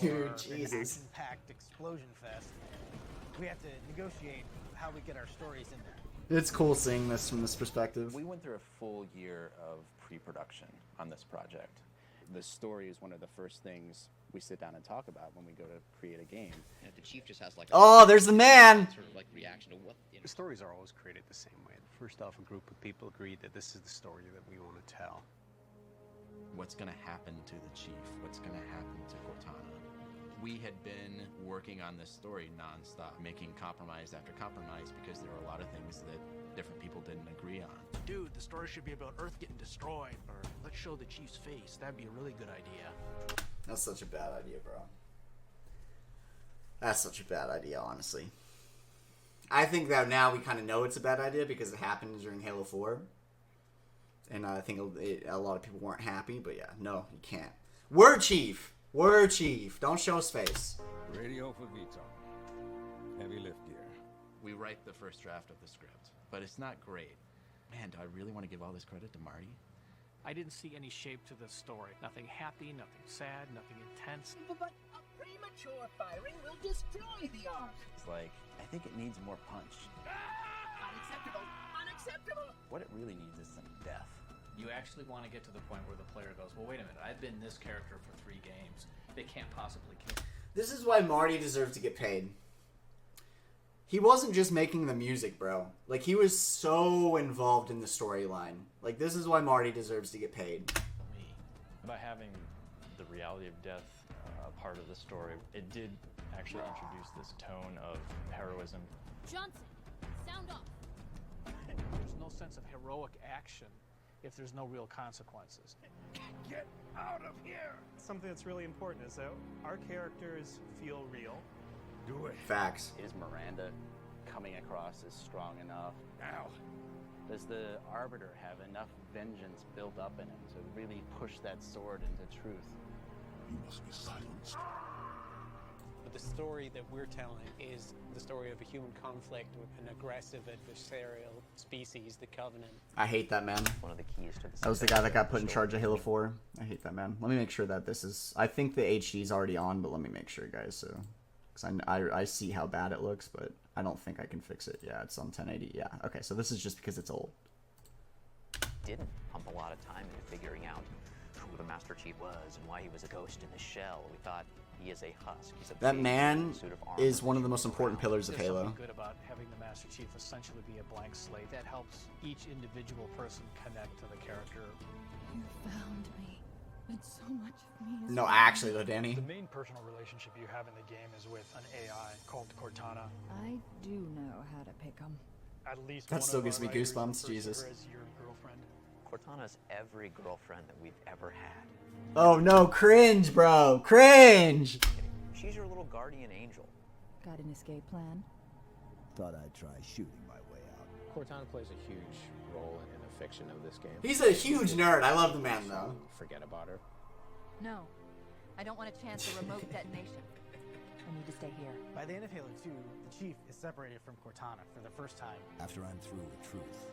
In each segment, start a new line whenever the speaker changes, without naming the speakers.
Dude,
An
Jesus.
action-packed explosion fest. We have to negotiate how we get our stories in there.
It's cool seeing this from this perspective.
We went through a full year of pre-production on this project. The story is one of the first things we sit down and talk about when we go to create a game.
And if the chief just has like
Oh, there's the man!
sort of like reaction to what
The stories are always created the same way. First off, a group of people agreed that this is the story that we want to tell.
What's going to happen to the chief? What's going to happen to Cortana? We had been working on this story nonstop, making compromise after compromise because there were a lot of things that different people didn't agree on.
Dude, the story should be about Earth getting destroyed, or let's show the chief's face. That'd be a really good idea.
That's such a bad idea, bro. That's such a bad idea, honestly. I think that now we kind of know it's a bad idea because it happened during Halo 4. And I think a lot of people weren't happy, but yeah, no, you can't. Word Chief! Word Chief! Don't show his face.
Radio for Vito. Heavy lift gear.
We write the first draft of the script, but it's not great. Man, do I really want to give all this credit to Marty?
I didn't see any shape to this story. Nothing happy, nothing sad, nothing intense.
But a premature firing will destroy the art.
It's like, I think it needs more punch.
Unacceptable! Unacceptable!
What it really needs is some death.
You actually want to get to the point where the player goes, well, wait a minute, I've been this character for 3 games. They can't possibly kill me.
This is why Marty deserves to get paid. He wasn't just making the music, bro. Like, he was so involved in the storyline. Like, this is why Marty deserves to get paid.
By having the reality of death part of the story, it did actually introduce this tone of heroism.
Johnson, sound off.
There's no sense of heroic action if there's no real consequences.
Get out of here!
Something that's really important is that our characters feel real.
Do it.
Facts.
Is Miranda coming across as strong enough?
Now.
Does the Arbiter have enough vengeance built up in him to really push that sword into truth?
You must be silenced.
But the story that we're telling is the story of a human conflict with an aggressive adversarial species, the Covenant.
I hate that man.
one of the keys to the
That was the guy that got put in charge of Halo 4. I hate that man. Let me make sure that this is... I think the HD is already on, but let me make sure, guys. So, because I see how bad it looks, but I don't think I can fix it. Yeah, it's on 1080. Yeah, okay. So this is just because it's old.
didn't pump a lot of time into figuring out who the Master Chief was and why he was a ghost in the shell. We thought he is a husk. He's a
That
big
man
suit of armor
is one of the most important pillars of
There's
Halo.
something good about having the Master Chief essentially be a blank slate that helps each individual person connect to the character.
You found me. And so much of me is
No, actually though, Danny.
The main personal relationship you have in the game is with an AI called Cortana.
I do know how to pick 'em.
At least
That
one
still
of
gives
our
me
writers
goosebumps,
refers to
Jesus.
her as your girlfriend.
Cortana's every girlfriend that we've ever had.
Oh no, cringe, bro. Cringe!
She's your little guardian angel.
Got an escape plan?
Thought I'd try shooting my way out.
Cortana plays a huge role in the fiction of this game.
He's a huge nerd. I love the man though.
Forget about her.
No. I don't want to chance a remote detonation. I need to stay here.
By the end of Halo 2, the Chief is separated from Cortana for the first time.
After I'm through with truth.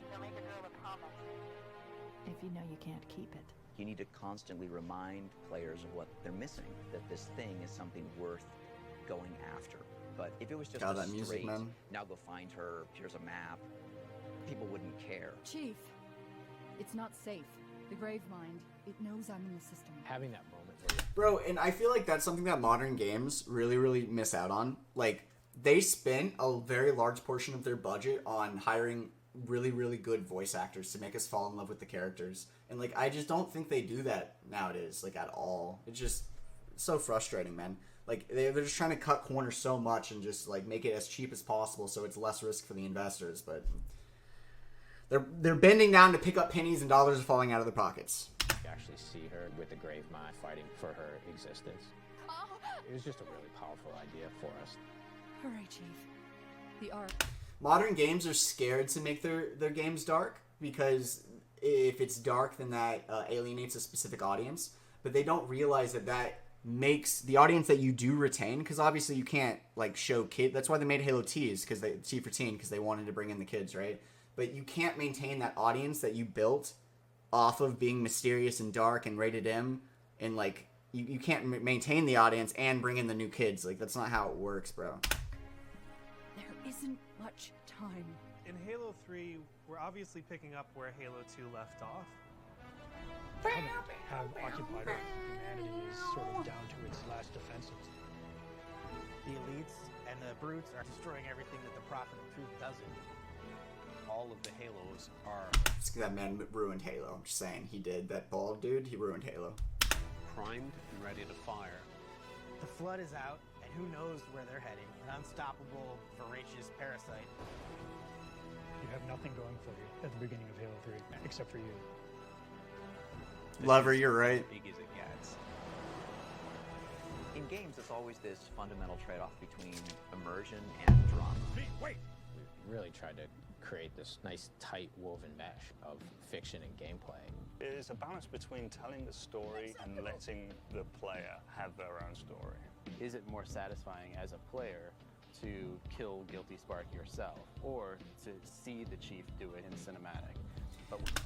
If you know you can't keep it.
You need to constantly remind players of what they're missing, that this thing is something worth going after. But if it was just
God,
a
that music,
straight,
man.
now go find her, here's a map, people wouldn't care.
Chief, it's not safe. The Gravemind, it knows I'm in the system.
Having that moment where
Bro, and I feel like that's something that modern games really miss out on. Like, they spent a very large portion of their budget on hiring really good voice actors to make us fall in love with the characters. And, like, I just don't think they do that nowadays, like, at all. It's just it's so frustrating, man. Like, they're just trying to cut corners so much and just, like, make it as cheap as possible so it's less risk for the investors. But they're bending down to pick up pennies and dollars are falling out of their pockets.
you actually see her with the Gravemind fighting for her existence. It was just a really powerful idea for us.
Hurry, Chief. The Ark.
Modern games are scared to make their games dark because if it's dark, then that alienates a specific audience. But they don't realize that makes the audience that you do retain, because obviously you can't like show kids. That's why they made Halo T's, because they T for teen, because they wanted to bring in the kids, right? But you can't maintain that audience that you built off of being mysterious and dark and rated M and like you can't maintain the audience and bring in the new kids. Like, that's not how it works, bro.
There isn't much time.
In Halo 3, we're obviously picking up where Halo 2 left off.
Have occupied Earth. Humanity is sort of down to its last defenses.
The elites and the brutes are destroying everything that the Prophet of Truth doesn't. All of the Halos are
That man ruined Halo. I'm just saying, he did. That bald dude, he ruined Halo.
primed and ready to fire. The Flood is out, and who knows where they're heading. An unstoppable, voracious parasite.
You have nothing going for you at the beginning of Halo 3, except for you.
Lover, you're right.
Big as it gets.
In games, it's always this fundamental trade-off between immersion and drama.
Wait! We really tried to create this nice, tight woven mesh of fiction and gameplay.
It is a balance between telling the story and letting the player have their own story.
Is it more satisfying as a player to kill Guilty Spark yourself, or to see the Chief do it in cinematic?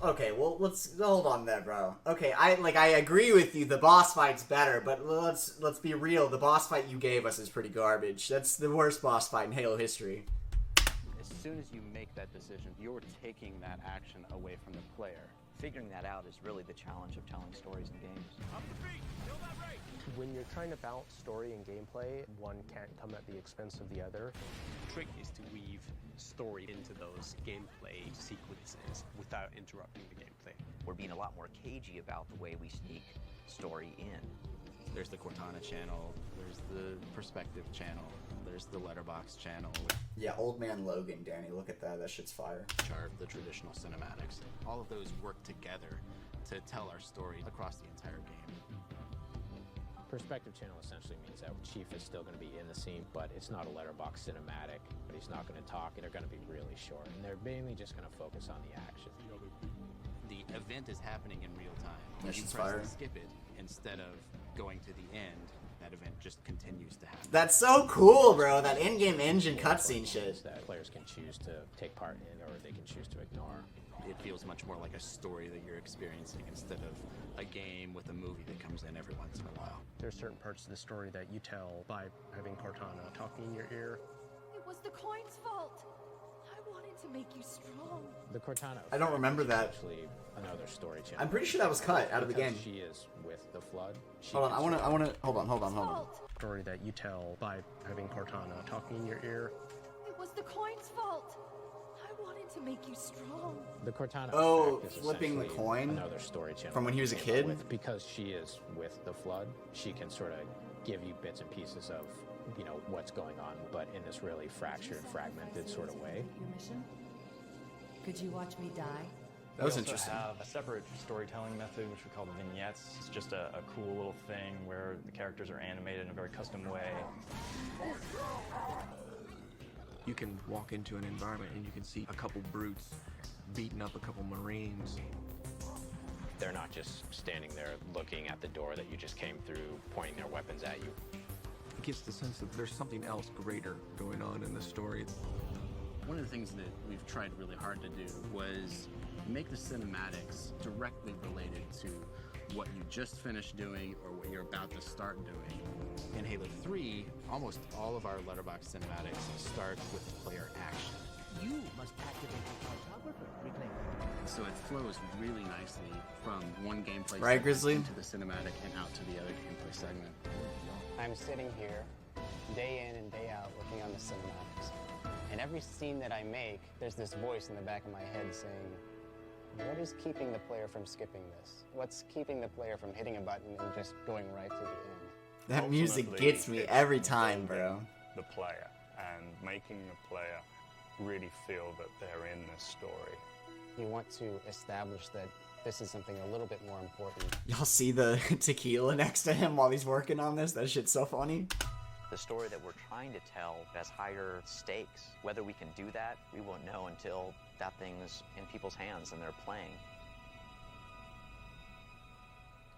Okay, well, let's hold on there, bro. Okay, I agree with you. The boss fight's better, but let's be real. The boss fight you gave us is pretty garbage. That's the worst boss fight in Halo history.
As soon as you make that decision, you're taking that action away from the player.
Figuring that out is really the challenge of telling stories in games.
When you're trying to balance story and gameplay, one can't come at the expense of the other.
The trick is to weave story into those gameplay sequences without interrupting the gameplay.
We're being a lot more cagey about the way we sneak story in.
There's the Cortana channel, there's the Perspective channel, there's the Letterbox channel.
Yeah, Old Man Logan, Danny, look at that. That shit's fire.
Chart, the traditional cinematics. All of those work together to tell our story across the entire game.
Perspective channel essentially means that Chief is still going to be in the scene, but it's not a letterbox cinematic, but he's not going to talk, and they're going to be really short, and they're mainly just going to focus on the action.
The event is happening in real time. When you
Mission's
press
fire.
and skip it, instead of going to the end, that event just continues to happen.
That's so cool, bro. That in-game engine cutscene shit.
That players can choose to take part in, or they can choose to ignore.
It feels much more like a story that you're experiencing instead of a game with a movie that comes in every once in a while.
There's certain parts of the story that you tell by having Cortana talking in your ear.
It was the coin's fault. I wanted to make you strong.
The Cortana.
I don't remember that.
Actually, another story channel.
I'm pretty sure that was cut out of the
Because
game.
She is with the Flood.
Hold on, I wanna, hold on.
Story that you tell by having Cortana talking in your ear.
It was the coin's fault. I wanted to make you strong.
The Cortana.
Oh,
effect is
flipping the
essentially
coin?
Another story channel
From when he was a
came up
kid?
with- because she is with the Flood, she can sort of give you bits and pieces of, you know, what's going on, but in this really fractured, fragmented sort of way.
Your mission? Could you watch me die?
That was
We also
interesting.
have a separate storytelling method, which we call the vignettes. It's just a cool little thing where the characters are animated in a very custom way.
You can walk into an environment and you can see a couple brutes beating up a couple Marines.
They're not just standing there looking at the door that you just came through, pointing their weapons at you.
It gives the sense that there's something else greater going on in the story.
One of the things that we've tried really hard to do was make the cinematics directly related to what you just finished doing or what you're about to start doing. In Halo 3, almost all of our letterbox cinematics start with player action.
You must activate the cartographer, Reclaim.
So it flows really nicely from one gameplay
Right,
segment
Grizzly?
into the cinematic and out to the other gameplay segment.
I'm sitting here day in and day out working on the cinematics. And every scene that I make, there's this voice in the back of my head saying, what is keeping the player from skipping this? What's keeping the player from hitting a button and just going right to the end?
That music
Ultimately,
gets me
it's
every time, bro.
The player and making the player really feel that they're in this story.
You want to establish that this is something a little bit more important.
Y'all see the tequila next to him while he's working on this? That shit's so funny.
The story that we're trying to tell has higher stakes. Whether we can do that, we won't know until that thing's in people's hands and they're playing.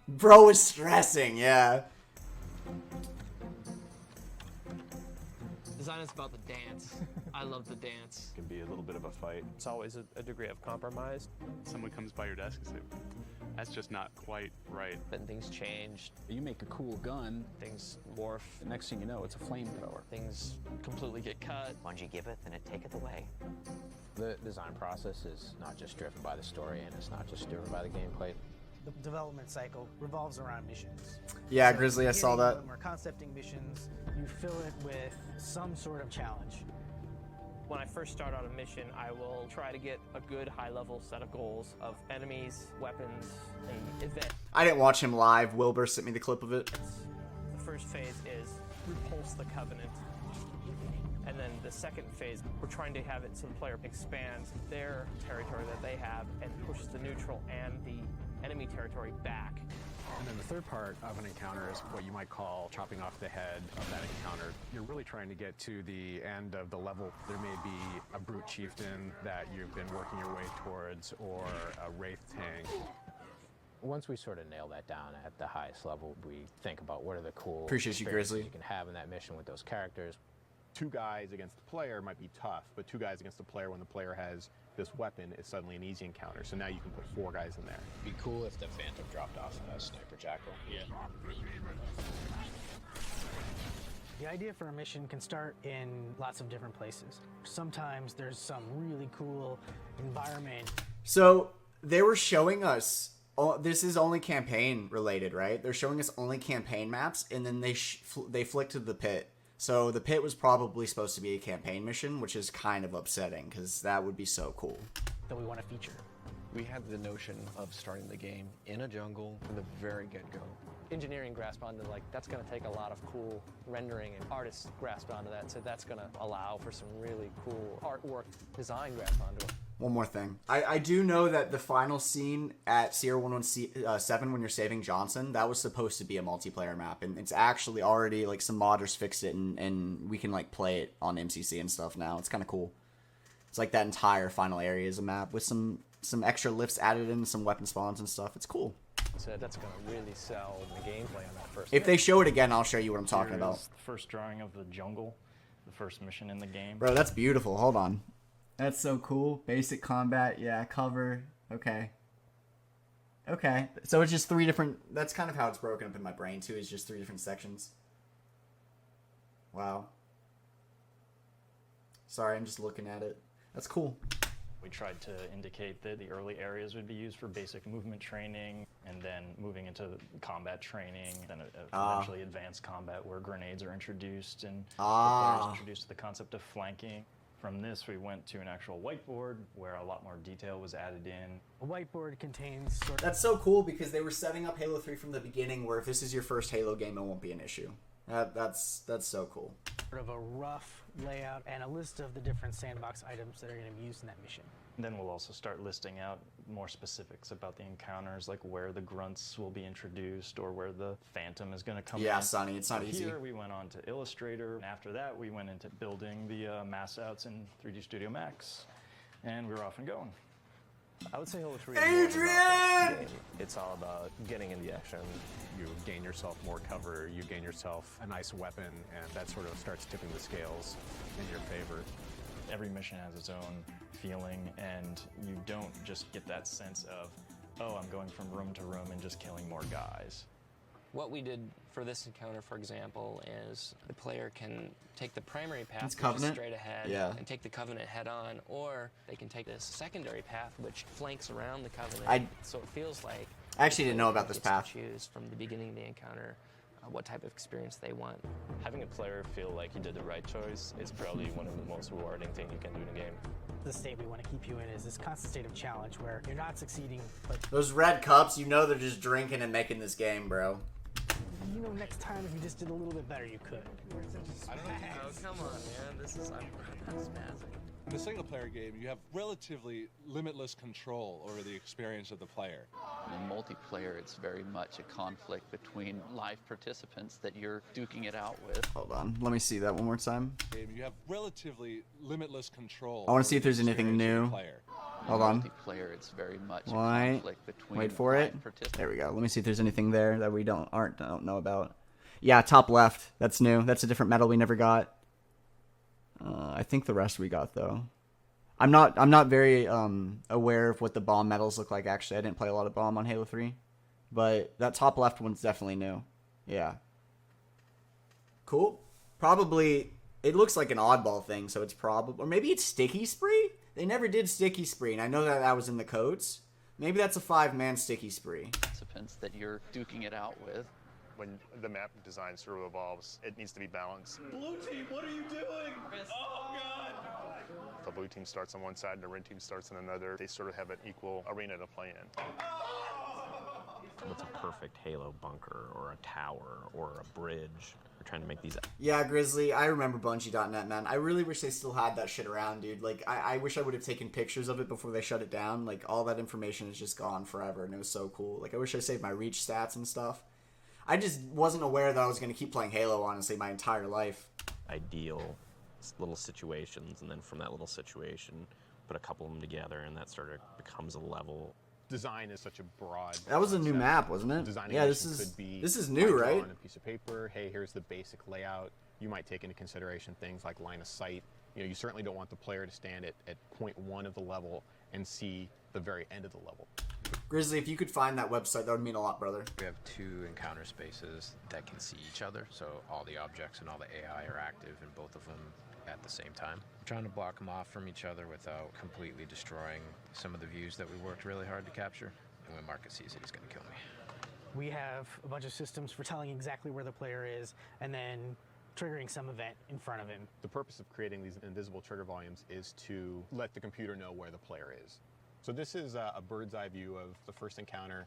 Bro is stressing, yeah.
Design is about the dance. I love the dance.
It can be a little bit of a fight.
It's always a degree of compromise.
Someone comes by your desk and say,
that's just not quite right.
Then things change.
You make a cool gun,
Things morph.
the next thing you know, it's a flamethrower.
Things completely get cut.
Bungie giveth and it taketh away.
The design process is not just driven by the story, and it's not just driven by the gameplay.
The development cycle revolves around missions.
Yeah,
So
Grizzly, I saw that.
When we're concepting missions, you fill it with some sort of challenge.
When I first start on a mission, I will try to get a good high-level set of goals of enemies, weapons, and events.
I didn't watch him live. Wilbur sent me the clip of it.
The first phase is repulse the Covenant. And then the second phase, we're trying to have it so the player expands their territory that they have and pushes the neutral and the enemy territory back.
And then the third part of an encounter is what you might call chopping off the head of that encounter. You're really trying to get to the end of the level. There may be a brute chieftain that you've been working your way towards, or a wraith tank.
Once we sort of nail that down at the highest level, we think about what are the cool
Appreciate you,
experiences
Grizzly.
you can have in that mission with those characters.
2 guys against the player might be tough, but 2 guys against the player when the player has this weapon is suddenly an easy encounter. So now you can put 4 guys in there.
It'd be cool if the Phantom dropped off a Sniper Jackal. Yeah.
The idea for a mission can start in lots of different places. Sometimes there's some really cool environment.
So they were showing us. Oh, this is only campaign related, right? They're showing us only campaign maps, and then they flicked to the pit. So the pit was probably supposed to be a campaign mission, which is kind of upsetting because that would be so cool.
That we want to feature.
We had the notion of starting the game in a jungle from the very get-go.
Engineering grasped onto, like, that's going to take a lot of cool rendering, and artists grasped onto that, so that's going to allow for some really cool artwork design grasped onto it.
One more thing. I do know that the final scene at Sierra 117 when you're saving Johnson, that was supposed to be a multiplayer map. And it's actually already, like, some modders fixed it, and we can, like, play it on MCC and stuff now. It's kind of cool. It's like that entire final area is a map with some extra lifts added in, some weapon spawns and stuff. It's cool.
So that's going to really sell the gameplay on that first
If they show it again, I'll show you what I'm talking
Here
about.
is the first drawing of the jungle, the first mission in the game.
Bro, that's beautiful. Hold on. That's so cool. Basic combat, yeah, cover. Okay. Okay. So it's just 3 different... That's kind of how it's broken up in my brain, too, is just 3 different sections. Wow. Sorry, I'm just looking at it. That's cool.
We tried to indicate that the early areas would be used for basic movement training, and then moving into combat training, then eventually advanced combat where grenades are introduced, and the players introduced to the concept of flanking. From this, we went to an actual whiteboard where a lot more detail was added in.
A whiteboard contains sort of...
That's so cool because they were setting up Halo 3 from the beginning where if this is your first Halo game, it won't be an issue. That's so cool.
Sort of a rough layout and a list of the different sandbox items that are going to be used in that mission.
Then we'll also start listing out more specifics about the encounters, like where the grunts will be introduced or where the Phantom is going to come in.
Yeah, Sonny, it's not easy.
Here we went on to Illustrator, and after that we went into building the mass outs in 3D Studio Max, and we were off and going.
I would say Halo 3
is more about
this game. It's all about getting in the action.
You gain yourself more cover, you gain yourself a nice weapon, and that sort of starts tipping the scales in your favor.
Every mission has its own feeling, and you don't just get that sense of, oh, I'm going from room to room and just killing more guys.
What we did for this encounter, for example, is the player can take the primary path,
It's
which is
Covenant?
straight ahead,
Yeah.
and take the Covenant head on, or they can take this secondary path, which flanks around the Covenant. So it feels like
I actually
the
didn't know
player
about this
gets to
path.
choose from the beginning of the encounter what type of experience they want.
Having a player feel like he did the right choice is probably one of the most rewarding things you can do in a game.
The state we want to keep you in is this constant state of challenge where you're not succeeding, but
Those red cups, you know they're just drinking and making this game, bro.
you know next time if you just did a little bit better, you could.
I don't know. Oh, come on, man. This is spazzing.
In a single-player game, you have relatively limitless control over the experience of the player.
In multiplayer, it's very much a conflict between live participants that you're duking it out with.
Hold on, let me see that one more time.
You have relatively limitless control.
I want to see if there's anything new. Hold on.
Multiplayer, it's very much a
Wait,
conflict between
wait for it.
live participants.
There we go. Let me see if there's anything there that we don't know about. Yeah, top left. That's new. That's a different medal we never got. I think the rest we got though. I'm not very aware of what the bomb medals look like. Actually, I didn't play a lot of bomb on Halo 3, but that top left one's definitely new. Yeah. Cool. Probably it looks like an oddball thing, so it's probably, or maybe it's sticky spree. They never did sticky spree, and I know that was in the codes. Maybe that's a 5-man sticky spree.
Participants that you're duking it out with.
When the map design sort of evolves, it needs to be balanced.
Blue team, what are you doing? Oh, God!
If the blue team starts on one side and the red team starts on another, they sort of have an equal arena to play in.
What's a perfect Halo bunker or a tower or a bridge? We're trying to make these.
Yeah, Grizzly, I remember Bungie.net, man. I really wish they still had that shit around, dude. Like, I wish I would have taken pictures of it before they shut it down. Like, all that information is just gone forever, and it was so cool. Like, I wish I saved my reach stats and stuff. I just wasn't aware that I was going to keep playing Halo, honestly, my entire life.
Ideal little situations, and then from that little situation, put a couple of them together, and that sort of becomes a level.
Design is such a broad.
That was a new map, wasn't it?
Designing
yeah, this is new, right?
On a piece of paper. Hey, here's the basic layout. You might take into consideration things like line of sight. You know, you certainly don't want the player to stand at point 1 of the level and see the very end of the level.
Grizzly, if you could find that website, that would mean a lot, brother.
We have 2 encounter spaces that can see each other, so all the objects and all the AI are active in both of them at the same time. I'm trying to block them off from each other without completely destroying some of the views that we worked really hard to capture. And when Marcus sees it, he's going to kill me.
We have a bunch of systems for telling exactly where the player is and then triggering some event in front of him.
The purpose of creating these invisible trigger volumes is to let the computer know where the player is. So this is a bird's eye view of the first encounter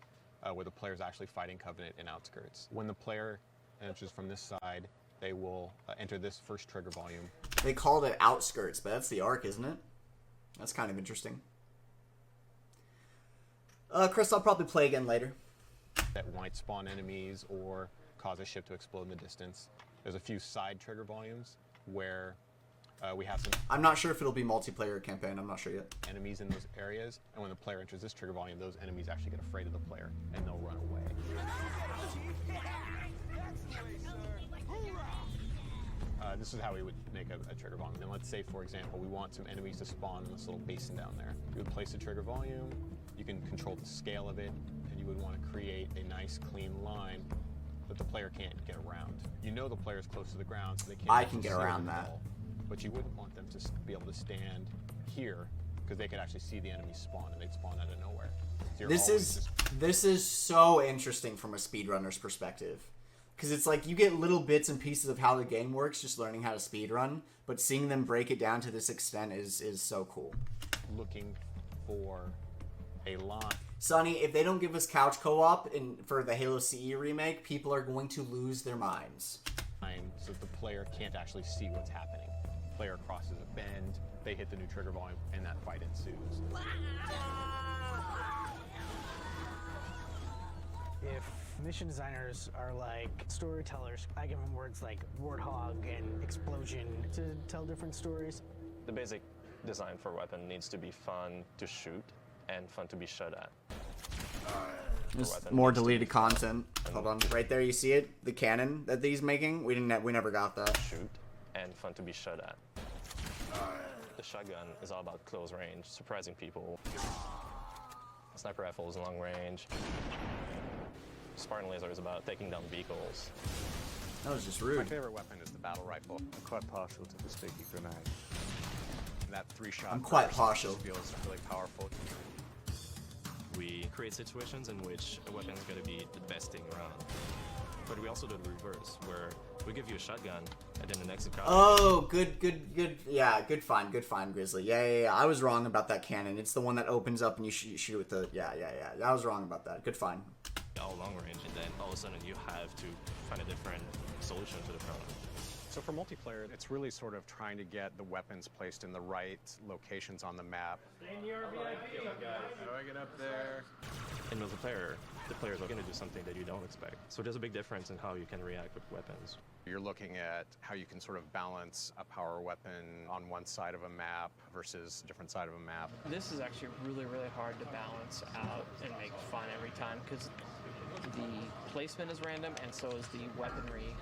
where the player is actually fighting Covenant in Outskirts. When the player enters from this side, they will enter this first trigger volume.
They called it Outskirts, but that's the Ark, isn't it? That's kind of interesting. Chris, I'll probably play again later.
That might spawn enemies or cause a ship to explode in the distance. There's a few side trigger volumes where we have some.
I'm not sure if it'll be multiplayer campaign. I'm not sure yet.
Enemies in those areas, and when the player enters this trigger volume, those enemies actually get afraid of the player and they'll run away. This is how we would make a trigger volume. And let's say, for example, we want some enemies to spawn in this little basin down there. You would place a trigger volume. You can control the scale of it, and you would want to create a nice, clean line that the player can't get around. You know the player's close to the ground, so they can't.
I can get around that.
But you wouldn't want them to be able to stand here because they could actually see the enemy spawn, and they'd spawn out of nowhere. So
this is so interesting from a speedrunner's perspective. Because it's like you get little bits and pieces of how the game works just learning how to speedrun, but seeing them break it down to this extent is so cool.
Looking for a line.
Sonny, if they don't give us couch co-op for the Halo CE remake, people are going to lose their minds.
So the player can't actually see what's happening. The player crosses a bend, they hit the new trigger volume, and that fight ensues.
If mission designers are like storytellers, I give them words like warthog and explosion to tell different stories.
The basic design for a weapon needs to be fun to shoot and fun to be shot at.
There's more deleted content. Hold on, right there you see it? The cannon that he's making? We never got that.
Shoot and fun to be shot at. The shotgun is all about close range, surprising people. Sniper rifle is long range. Spartan laser is about taking down vehicles.
That was just rude.
My favorite weapon is the battle rifle.
I'm quite partial to the sticky grenade.
And that 3-shot.
I'm quite partial.
Feels really powerful.
We create situations in which a weapon is going to be the best thing around. But we also do the reverse, where we give you a shotgun, and then the next encounter.
Oh, good. Yeah, good find, Grizzly. Yeah. I was wrong about that cannon. It's the one that opens up and you shoot with the. Yeah. I was wrong about that. Good find.
All long range, and then all of a sudden you have to find a different solution to the problem.
So for multiplayer, it's really sort of trying to get the weapons placed in the right locations on the map.
In your VIP, guys. How do I get up there?
In multiplayer, the players are going to do something that you don't expect. So there's a big difference in how you can react with weapons.
You're looking at how you can sort of balance a power weapon on one side of a map versus a different side of a map.
This is actually really, really hard to balance out and make fun every time because the placement is random and so is the weaponry.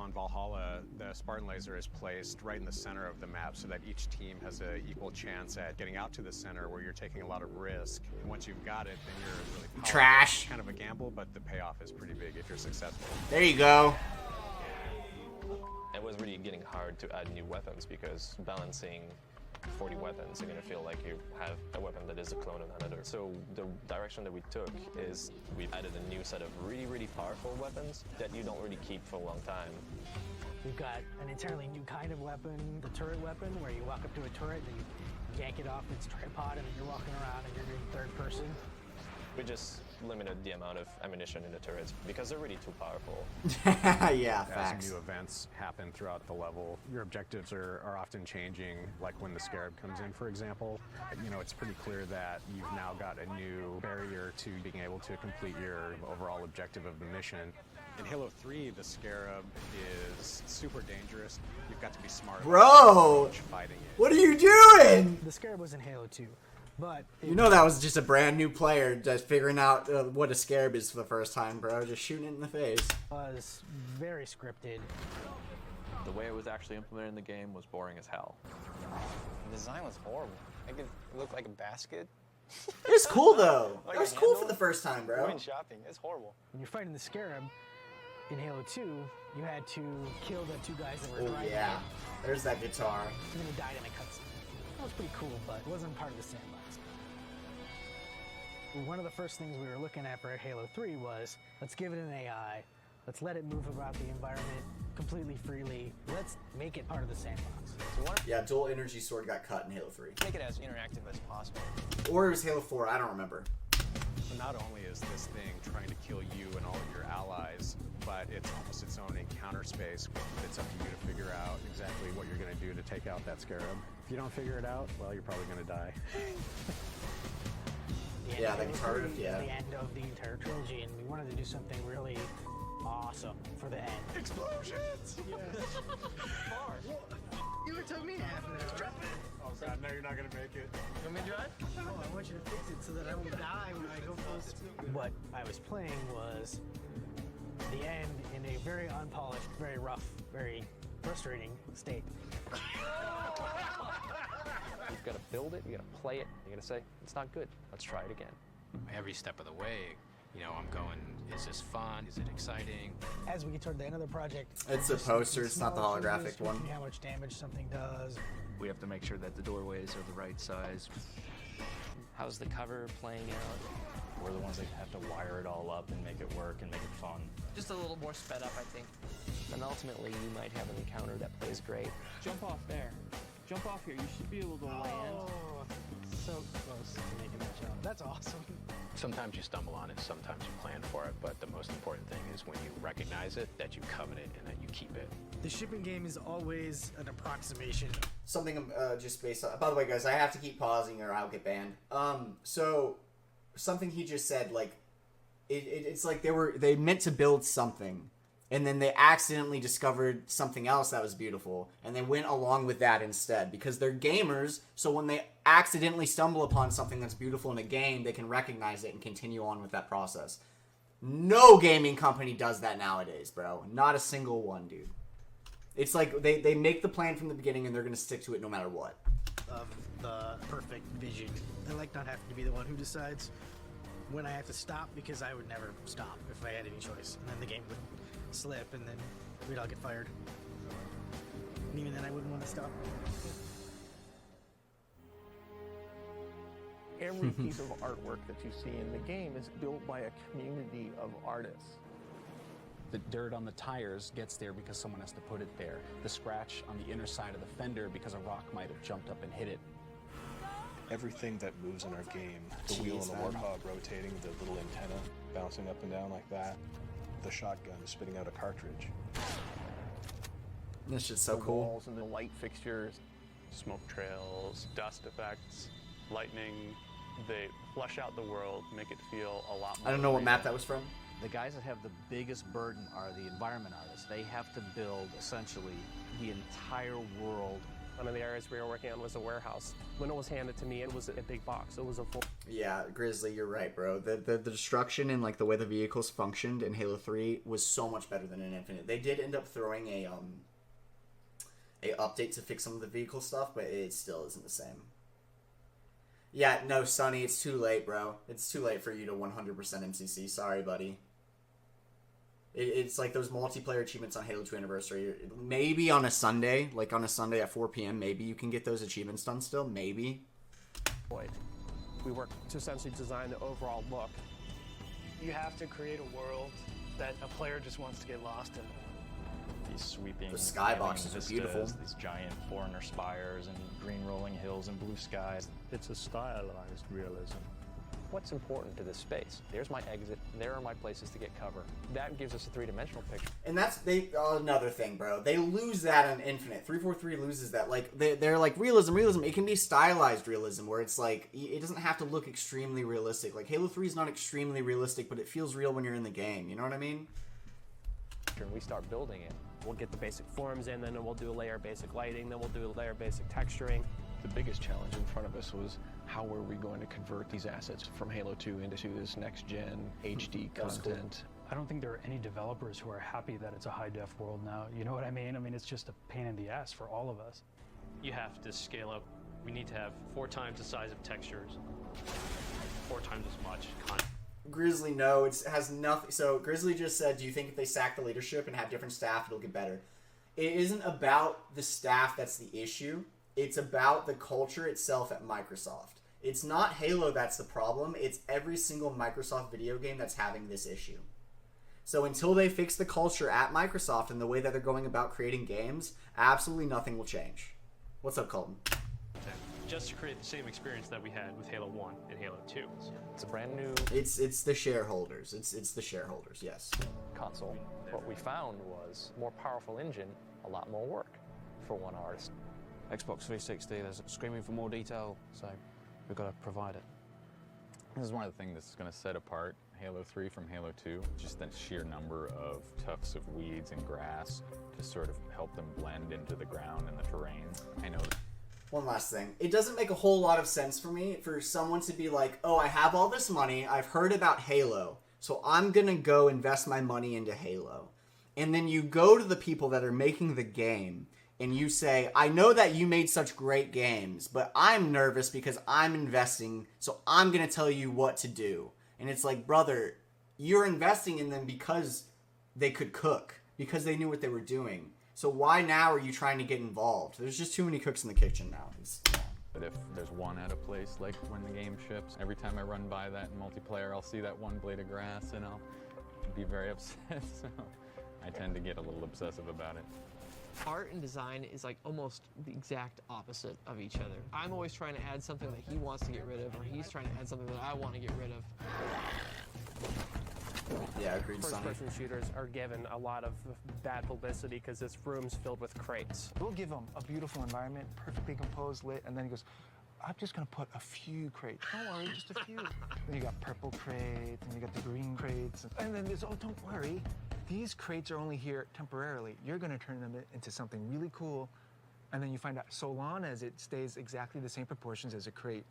On Valhalla, the Spartan laser is placed right in the center of the map so that each team has an equal chance at getting out to the center where you're taking a lot of risk. And once you've got it, then you're really powerful.
Trash.
It's kind of a gamble, but the payoff is pretty big if you're successful.
There you go.
It was really getting hard to add new weapons because balancing 40 weapons, you're gonna feel like you have a weapon that is a clone of another. So the direction that we took is we added a new set of really, really powerful weapons that you don't really keep for a long time.
We've got an entirely new kind of weapon, the turret weapon, where you walk up to a turret, then you yank it off its tripod, and then you're walking around and you're doing third person.
We just limited the amount of ammunition in the turrets because they're really too powerful.
Yeah, facts.
As new events happen throughout the level, your objectives are often changing, like when the Scarab comes in, for example. You know, it's pretty clear that you've now got a new barrier to being able to complete your overall objective of the mission. In Halo 3, the Scarab is super dangerous. You've got to be smart
Bro!
about fighting it.
What are you doing?
The Scarab was in Halo 2, but...
You know that was just a brand new player just figuring out what a Scarab is for the first time, bro. Just shooting it in the face.
Was very scripted.
The way it was actually implemented in the game was boring as hell.
The design was horrible. It looked like a basket.
It was cool, though.
Like
It was
a
cool for
handle.
the first time, bro.
Going shopping. It's horrible.
When you're fighting the Scarab in Halo 2, you had to kill the two guys that were
Oh,
driving.
yeah. There's that guitar.
And then he died in a cutscene. That was pretty cool, but it wasn't part of the sandbox. One of the first things we were looking at for Halo 3 was, let's give it an AI, let's let it move about the environment completely freely, let's make it part of the sandbox.
Yeah, dual energy sword got cut in Halo 3.
Make it as interactive as possible.
Or it was Halo 4, I don't remember.
So not only is this thing trying to kill you and all of your allies, but it's almost its own encounter space. It's up to you to figure out exactly what you're going to do to take out that Scarab. If you don't figure it out, well, you're probably going to die.
Yeah, the guitar riff, yeah.
The end of the entire trilogy, and we wanted to do something really awesome for the end.
Explosions!
Yes. You were telling me half of that. Drop it.
Oh god, no, you're not gonna make it.
You want me to drive? No, I want you to fix it so that I won't die when I go full speed. What I was playing was the end in a very unpolished, very rough, very frustrating state.
You've got to build it, you got to play it, you got to say, it's not good, let's try it again.
Every step of the way, you know, I'm going, is this fun? Is it exciting?
As we get toward the end of the project,
It's a poster, it's not the
small
holographic
changes,
one.
tweaking how much damage something does.
We have to make sure that the doorways are the right size.
How's the cover playing out? We're the ones that have to wire it all up and make it work and make it fun.
Just a little more sped up, I think.
And ultimately, you might have an encounter that plays great.
Jump off there. Jump off here. You should be able to land.
Oh, so close to making that jump. That's awesome.
Sometimes you stumble on it, sometimes you plan for it, but the most important thing is when you recognize it, that you covet it and that you keep it.
The shipping game is always an approximation.
Something just based on... By the way, guys, I have to keep pausing or I'll get banned. So, something he just said, like, it's like they meant to build something, and then they accidentally discovered something else that was beautiful, and they went along with that instead, because they're gamers, so when they accidentally stumble upon something that's beautiful in a game, they can recognize it and continue on with that process. No gaming company does that nowadays, bro. Not a single one, dude. It's like they make the plan from the beginning, and they're going to stick to it no matter what.
Of the perfect vision. I like not having to be the one who decides when I have to stop, because I would never stop if I had any choice. And then the game would slip, and then we'd all get fired. And even then, I wouldn't want to stop.
Every piece of artwork that you see in the game is built by a community of artists.
The dirt on the tires gets there because someone has to put it there. The scratch on the inner side of the fender because a rock might have jumped up and hit it.
Everything that moves in our game, the wheel and the warthog rotating, the little antenna bouncing up and down like that, the shotgun spitting out a cartridge.
This shit's so
the
cool.
Walls and the light fixtures, smoke trails, dust effects, lightning, they flesh out the world, make it feel a lot more
I don't know what
real.
map that was from.
The guys that have the biggest burden are the environment artists. They have to build essentially the entire world
One of the areas we were working on was a warehouse. When it was handed to me, it was a big box. It was a full...
Yeah, Grizzly, you're right, bro. The destruction and like the way the vehicles functioned in Halo 3 was so much better than in Infinite. They did end up throwing a update to fix some of the vehicle stuff, but it still isn't the same. Yeah, no, Sonny, it's too late, bro. It's too late for you to 100% MCC. Sorry, buddy. It's like those multiplayer achievements on Halo 2 Anniversary. Maybe on a Sunday, like on a Sunday at 4 p.m., maybe you can get those achievements done still. Maybe.
We work to essentially design the overall look.
You have to create a world that a player just wants to get lost in.
These sweeping
the skyboxes are beautiful.
These giant Foreigner spires and green rolling hills and blue skies.
It's a stylized realism. What's important to this space? There's my exit. There are my places to get cover. That gives us a three-dimensional picture.
And that's another thing, bro. They lose that in Infinite. 343 loses that. Like they're like realism. It can be stylized realism, where it's like it doesn't have to look extremely realistic. Like Halo 3 is not extremely realistic, but it feels real when you're in the game. You know what I mean?
And we start building it.
We'll get the basic forms in, then we'll do a layer basic lighting, then we'll do a layer basic texturing.
The biggest challenge in front of us was how are we going to convert these assets from Halo 2 into this next-gen HD content.
I don't think there are any developers who are happy that it's a high-def world now. You know what I mean? I mean, it's just a pain in the ass for all of us.
You have to scale up. We need to have 4 times the size of textures, 4 times as much content.
Grizzly, no, it has nothing. So Grizzly just said, do you think if they sack the leadership and have different staff, it'll get better? It isn't about the staff that's the issue. It's about the culture itself at Microsoft. It's not Halo that's the problem. It's every single Microsoft video game that's having this issue. So until they fix the culture at Microsoft and the way that they're going about creating games, absolutely nothing will change. What's up, Colton?
Just to create the same experience that we had with Halo 1 and Halo 2.
It's a brand new...
It's the shareholders. It's the shareholders, yes.
Console. What we found was more powerful engine, a lot more work for one artist.
Xbox 360, there's screaming for more detail, so we've got to provide it.
This is one of the things that's going to set apart Halo 3 from Halo 2, just the sheer number of tufts of weeds and grass to sort of help them blend into the ground and the terrain. I know that.
One last thing. It doesn't make a whole lot of sense for me for someone to be like, oh, I have all this money, I've heard about Halo, so I'm going to go invest my money into Halo. And then you go to the people that are making the game and you say, I know that you made such great games, but I'm nervous because I'm investing, so I'm going to tell you what to do. And it's like, brother, you're investing in them because they could cook, because they knew what they were doing. So why now are you trying to get involved? There's just too many cooks in the kitchen now.
But if there's one out of place, like when the game ships, every time I run by that in multiplayer, I'll see that one blade of grass and I'll be very upset. So I tend to get a little obsessive about it.
Art and design is like almost the exact opposite of each other. I'm always trying to add something that he wants to get rid of, or he's trying to add something that I want to get rid of.
Yeah, agreed.
First-person shooters are given a lot of bad publicity because this room's filled with crates.
We'll give him a beautiful environment, perfectly composed, lit, and then he goes, I'm just gonna put a few crates. Don't worry, just a few. Then you got purple crates, and you got the green crates, and then there's, oh, don't worry. These crates are only here temporarily. You're gonna turn them into something really cool, and then you find out so long as it stays exactly the same proportions as a crate.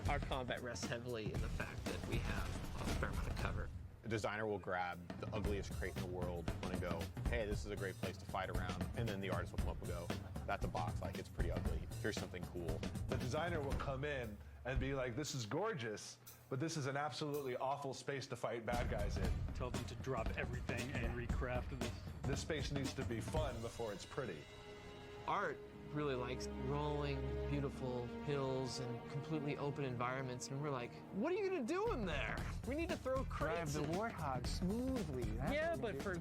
Our combat rests heavily in the fact that we have a fair amount of cover.
The designer will grab the ugliest crate in the world and go, hey, this is a great place to fight around. And then the artist will come up and go, that's a box, like it's pretty ugly. Here's something cool.
The designer will come in and be like, this is gorgeous, but this is an absolutely awful space to fight bad guys in.
Tell them to drop everything and recraft this.
This space needs to be fun before it's pretty.
Art really likes rolling, beautiful hills and completely open environments, and we're like, what are you gonna do in there? We need to throw crates.
Drive the warthog smoothly.
Yeah, but for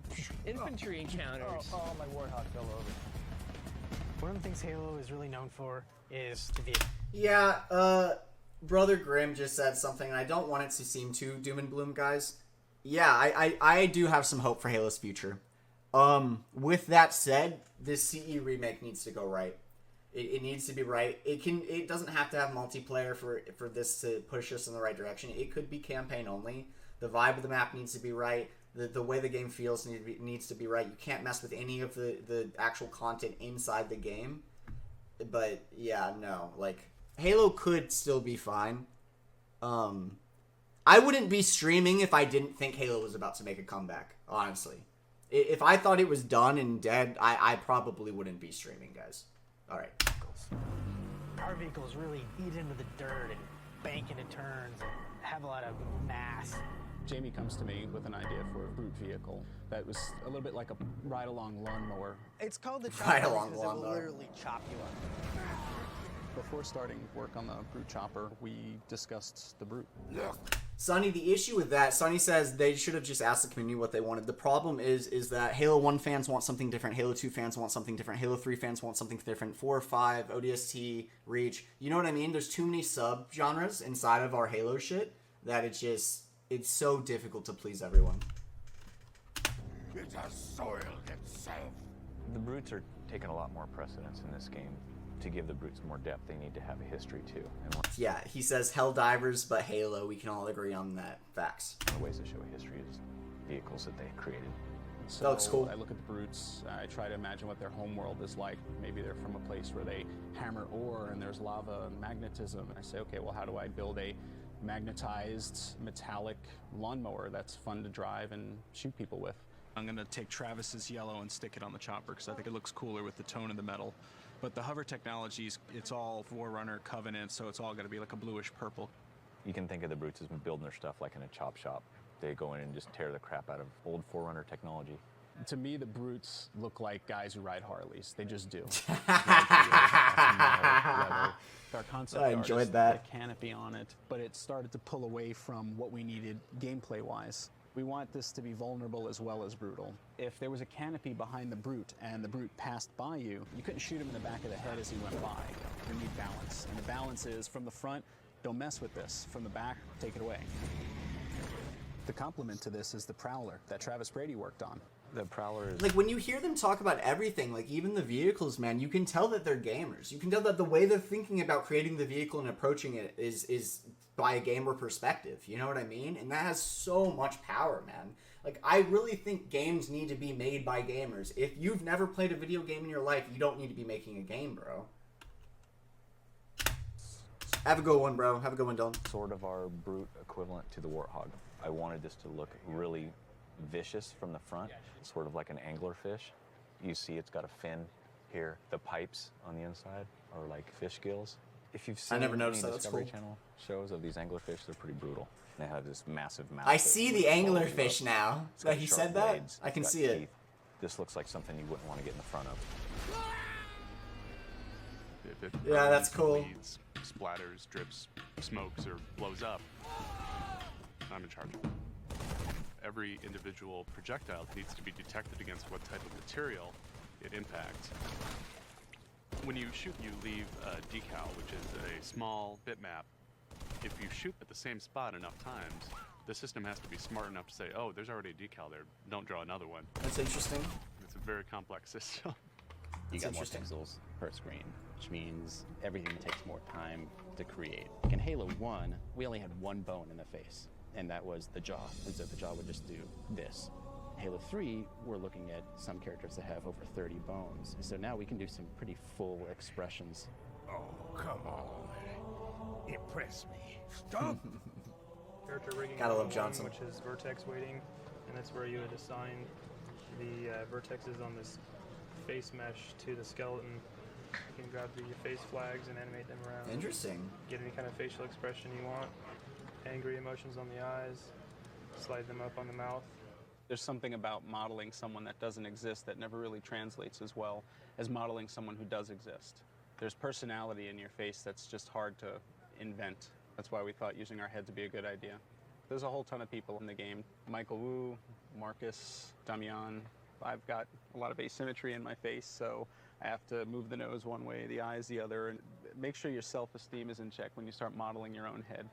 infantry encounters.
Oh, my warthog fell over.
One of the things Halo is really known for is the vehicle.
Yeah, Brother Grimm just said something, and I don't want it to seem too doom and gloom, guys. Yeah, I do have some hope for Halo's future. With that said, this CE remake needs to go right. It needs to be right. It doesn't have to have multiplayer for this to push us in the right direction. It could be campaign only. The vibe of the map needs to be right. The way the game feels needs to be right. You can't mess with any of the actual content inside the game. But yeah, no, like Halo could still be fine. I wouldn't be streaming if I didn't think Halo was about to make a comeback, honestly. If I thought it was done and dead, I probably wouldn't be streaming, guys. All right.
Our vehicles really eat into the dirt and bank into turns and have a lot of mass.
Jamie comes to me with an idea for a brute vehicle that was a little bit like a ride-along lawnmower.
It's called the
Ride-along
because it will
lawnmower.
literally chop you up.
Before starting work on the brute chopper, we discussed the brute.
Sonny, the issue with that, Sonny says they should have just asked the community what they wanted. The problem is that Halo 1 fans want something different, Halo 2 fans want something different, Halo 3 fans want something different, 4, 5, ODST, Reach. You know what I mean? There's too many sub-genres inside of our Halo shit that it's so difficult to please everyone.
It has soiled itself.
The brutes are taking a lot more precedence in this game. To give the brutes more depth, they need to have a history too. And one
Yeah, he says Helldivers, but Halo. We can all agree on that. Facts.
of the ways to show a history is vehicles that they created.
So
That looks cool.
I look at the brutes, I try to imagine what their home world is like. Maybe they're from a place where they hammer ore and there's lava and magnetism. And I say, okay, well, how do I build a magnetized metallic lawnmower that's fun to drive and shoot people with?
I'm gonna take Travis's yellow and stick it on the chopper because I think it looks cooler with the tone of the metal. But the hover technologies, it's all Forerunner, Covenant, so it's all gonna be like a bluish purple.
You can think of the brutes as building their stuff like in a chop shop. They go in and just tear the crap out of old Forerunner technology.
To me, the brutes look like guys who ride Harleys. They just do. Our concept
I
art
enjoyed
is
that.
The canopy on it, but it started to pull away from what we needed gameplay-wise. We want this to be vulnerable as well as brutal. If there was a canopy behind the brute and the brute passed by you, you couldn't shoot him in the back of the head as he went by. You need balance. And the balance is from the front, don't mess with this. From the back, take it away. The complement to this is the Prowler that Travis Brady worked on.
The Prowler is...
Like, when you hear them talk about everything, like, even the vehicles, man, you can tell that they're gamers. You can tell that the way they're thinking about creating the vehicle and approaching it is by a gamer perspective. You know what I mean? And that has so much power, man. Like, I really think games need to be made by gamers. If you've never played a video game in your life, you don't need to be making a game, bro. Have a good one, bro. Have a good one, Dylan.
Sort of our brute equivalent to the Warthog. I wanted this to look really vicious from the front, sort of like an anglerfish. You see it's got a fin here. The pipes on the inside are like fish gills. If you've seen
never
any
noticed that. That's
Discovery
cool.
Channel shows of these anglerfish, they're pretty brutal. They have this massive mouth.
I
that
see
looks
the
following you
anglerfish
up.
now.
It's got
That he
sharp
said that?
blades.
I
It's
can
got
see it.
teeth. This looks like something you wouldn't want to get in the front of.
If it
Yeah, that's
burns,
cool.
bleeds, splatters, drips, smokes, or blows up, I'm in charge. Every individual projectile needs to be detected against what type of material it impacts. When you shoot, you leave a decal, which is a small bitmap. If you shoot at the same spot enough times, the system has to be smart enough to say, oh, there's already a decal there, don't draw another one.
That's interesting.
It's a very complex system.
You
That's
got more
interesting.
pixels per screen, which means everything takes more time to create. In Halo 1, we only had one bone in the face, and that was the jaw, and so the jaw would just do this. Halo 3, we're looking at some characters that have over 30 bones, so now we can do some pretty full expressions.
Oh, come on. Impress me. Stop!
Character rigging
Gotta love
101,
Johnson.
which is vertex weighting, and that's where you would assign the vertexes on this face mesh to the skeleton. You can grab the face flags and animate them around.
Interesting.
Get any kind of facial expression you want. Angry emotions on the eyes. Slide them up on the mouth.
There's something about modeling someone that doesn't exist that never really translates as well as modeling someone who does exist. There's personality in your face that's just hard to invent. That's why we thought using our head to be a good idea. There's a whole ton of people in the game. Michael Wu, Marcus, Damian. I've got a lot of asymmetry in my face, so I have to move the nose one way, the eyes the other, and make sure your self-esteem is in check when you start modeling your own head.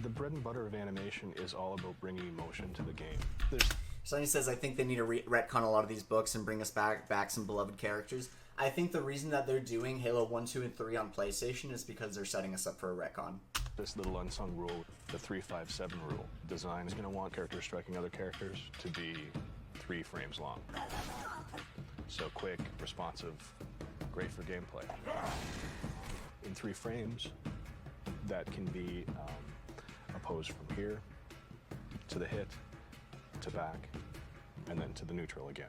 The bread and butter of animation is all about bringing emotion to the game.
Sonny says, I think they need to retcon a lot of these books and bring us back some beloved characters. I think the reason that they're doing Halo 1, 2, and 3 on PlayStation is because they're setting us up for a retcon.
This little unsung rule, the 357 rule. Design is going to want characters striking other characters to be 3 frames long. So quick, responsive, great for gameplay. In 3 frames, that can be opposed from here to the hit, to back, and then to the neutral again.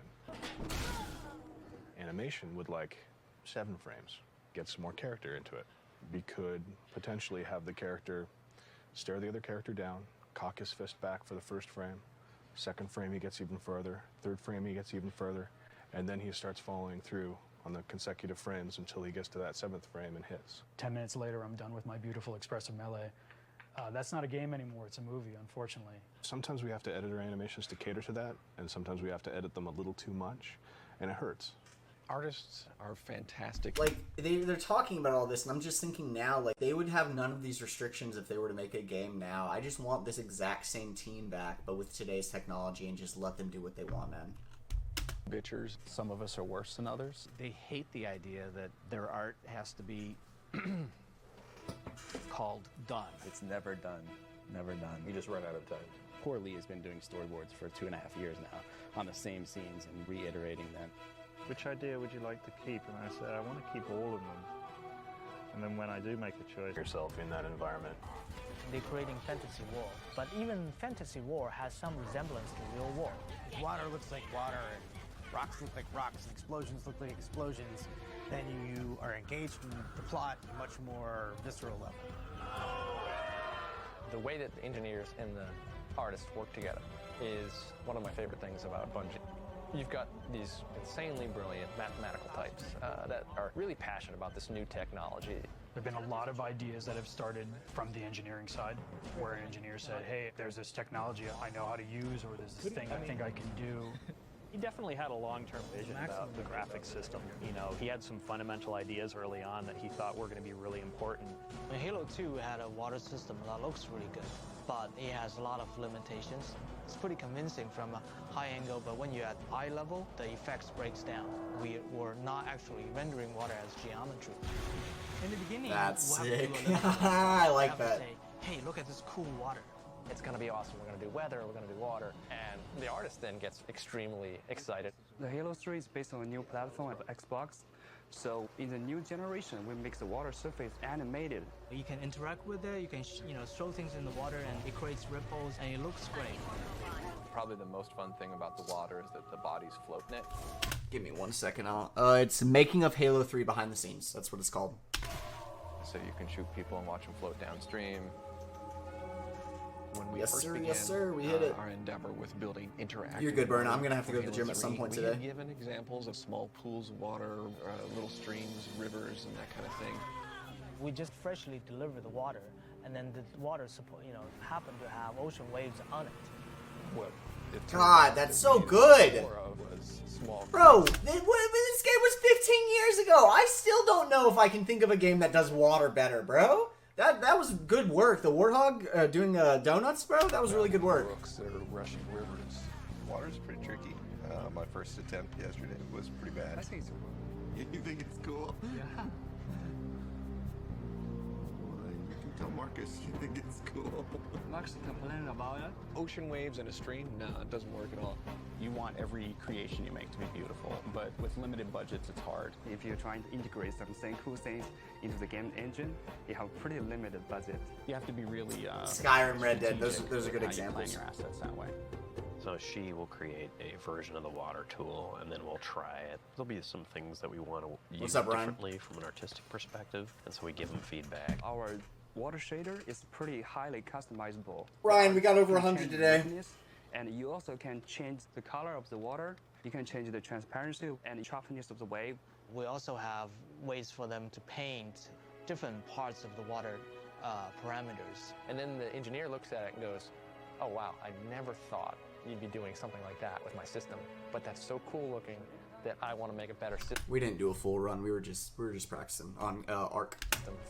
Animation would like 7 frames, get some more character into it. We could potentially have the character stare the other character down, cock his fist back for the first frame, 2nd frame he gets even further, 3rd frame he gets even further, and then he starts following through on the consecutive frames until he gets to that 7th frame and hits.
10 minutes later, I'm done with my beautiful expressive melee. That's not a game anymore, it's a movie, unfortunately.
Sometimes we have to edit our animations to cater to that, and sometimes we have to edit them a little too much, and it hurts.
Artists are fantastic.
Like, they're talking about all this, and I'm just thinking now, like, they would have none of these restrictions if they were to make a game now. I just want this exact same team back, but with today's technology, and just let them do what they want, man.
Bitchers. Some of us are worse than others.
They hate the idea that their art has to be called done.
It's never done. Never done.
We just run out of time.
Poor Lee has been doing storyboards for 2.5 years now on the same scenes and reiterating them.
Which idea would you like to keep? And I said, I want to keep all of them. And then when I do make a choice...
Yourself in that environment.
They're creating fantasy war, but even fantasy war has some resemblance to real war.
Water looks like water, and rocks look like rocks, and explosions look like explosions. Then you are engaged in the plot at a much more visceral level.
The way that the engineers and the artists work together is one of my favorite things about Bungie. You've got these insanely brilliant mathematical types that are really passionate about this new technology.
There have been a lot of ideas that have started from the engineering side, where an engineer said, hey, there's this technology I know how to use, or there's this thing I think I can do.
He definitely had a long-term vision about the graphics system. You know, he had some fundamental ideas early on that he thought were going to be really important.
Halo 2 had a water system that looks really good, but it has a lot of limitations. It's pretty convincing from a high angle, but when you're at eye level, the effects breaks down. We were not actually rendering water as geometry. In the beginning,
that's
we'll
sick.
I
like that.
Say, hey, look at this cool water.
It's going to be awesome. We're going to do weather, we're going to do water. And the artist then gets extremely excited.
The Halo 3 is based on a new platform of Xbox. So in the new generation, we make the water surface animated.
You can interact with it, you can throw things in the water and it creates ripples and it looks great.
Probably the most fun thing about the water is that the bodies float in it.
Give me 1 second. It's Making of Halo 3 Behind the Scenes. That's what it's called.
So you can shoot people and watch them float downstream. When we
Yes,
first
sir.
began,
Yes, sir. We hit it.
Our endeavor with building interactive.
You're good, Burn. I'm
world
gonna have to
for
go to the
Halo
gym at some
3,
point
we
today.
have given examples of small pools of water, little streams, rivers, and that kind of thing.
We just freshly deliver the water, and then the water happen to have ocean waves on it.
What?
God, that's so good. Bro, this game was 15 years ago. I still don't know if I can think of a game that does water better, bro. That was good work. The Warthog doing donuts, bro. That was really good work.
Brooks that are rushing rivers.
Water's pretty tricky. My first attempt yesterday was pretty bad.
I think it's cool.
You think it's cool?
Yeah.
You can tell Marcus you think it's cool.
Marcus complaining about it. Ocean waves in a stream? No, it doesn't work at all.
You want every creation you make to be beautiful, but with limited budgets, it's hard.
If you're trying to integrate some cool things into the game engine, you have pretty limited budget.
You have to be really
Skyrim, Red Dead. Those are good
how you plan
examples.
your assets that way.
So she will create a version of the water tool, and then we'll try it. There'll be some things that we want to use
up, Ryan?
differently from an artistic perspective, and so we give them feedback.
Our water shader is pretty highly customizable.
Ryan, we got over
You can
100
change the
today.
roughness, and you also can change the color of the water. You can change the transparency and sharpness of the wave.
We also have ways for them to paint different parts of the water parameters.
And then the engineer looks at it and goes, oh wow, I never thought you'd be doing something like that with my system. But that's so cool looking that I want to make a better system
We didn't do a full run. We were just practicing on Arc.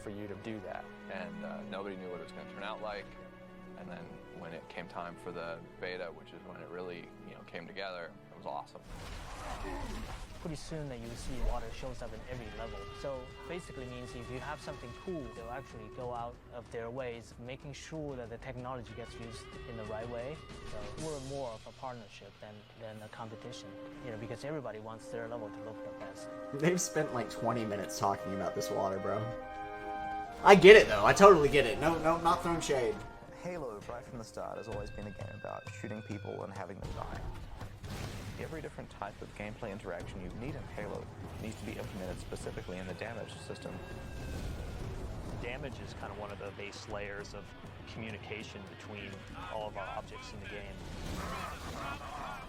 for you to do that.
And nobody knew what it was going to turn out like. And then when it came time for the beta, which is when it really came together, it was awesome.
pretty soon that you will see water shows up in every level. So basically means if you have something cool, they'll actually go out of their ways, making sure that the technology gets used in the right way. So we're more of a partnership than a competition, because everybody wants their level to look the best.
They've spent like 20 minutes talking about this water, bro. I get it though. I totally get it. No, not throwing shade.
Halo, right from the start, has always been a game about shooting people and having them die. Every different type of gameplay interaction you need in Halo needs to be implemented specifically in the damage system.
Damage is kind of one of the base layers of communication between all of our objects in the game.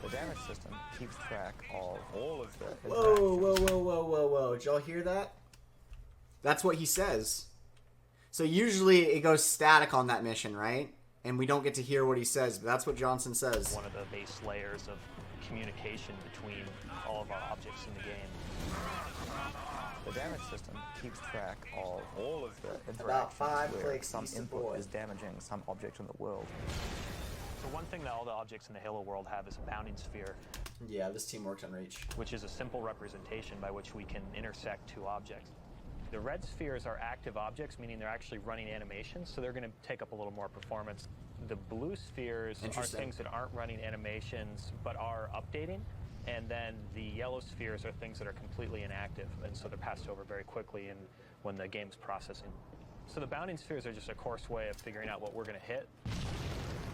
The damage system keeps track of all of the
Whoa. Did y'all hear that? That's what he says. So usually it goes static on that mission, right? And we don't get to hear what he says, but that's what Johnson says.
One of the base layers of communication between all of our objects in the game.
The damage system keeps track of all of the interactions
About 5
where
clicks,
some
he's the
input
boy.
is damaging some object in the world.
So one thing that all the objects in the Halo world have is a bounding sphere.
Yeah, this team works on Reach.
Which is a simple representation by which we can intersect two objects. The red spheres are active objects, meaning they're actually running animations, so they're going to take up a little more performance. The blue spheres are things that aren't running animations but are updating, and then the yellow spheres are things that are completely inactive, and so they're passed over very quickly when the game's processing. So the bounding spheres are just a coarse way of figuring out what we're going to hit.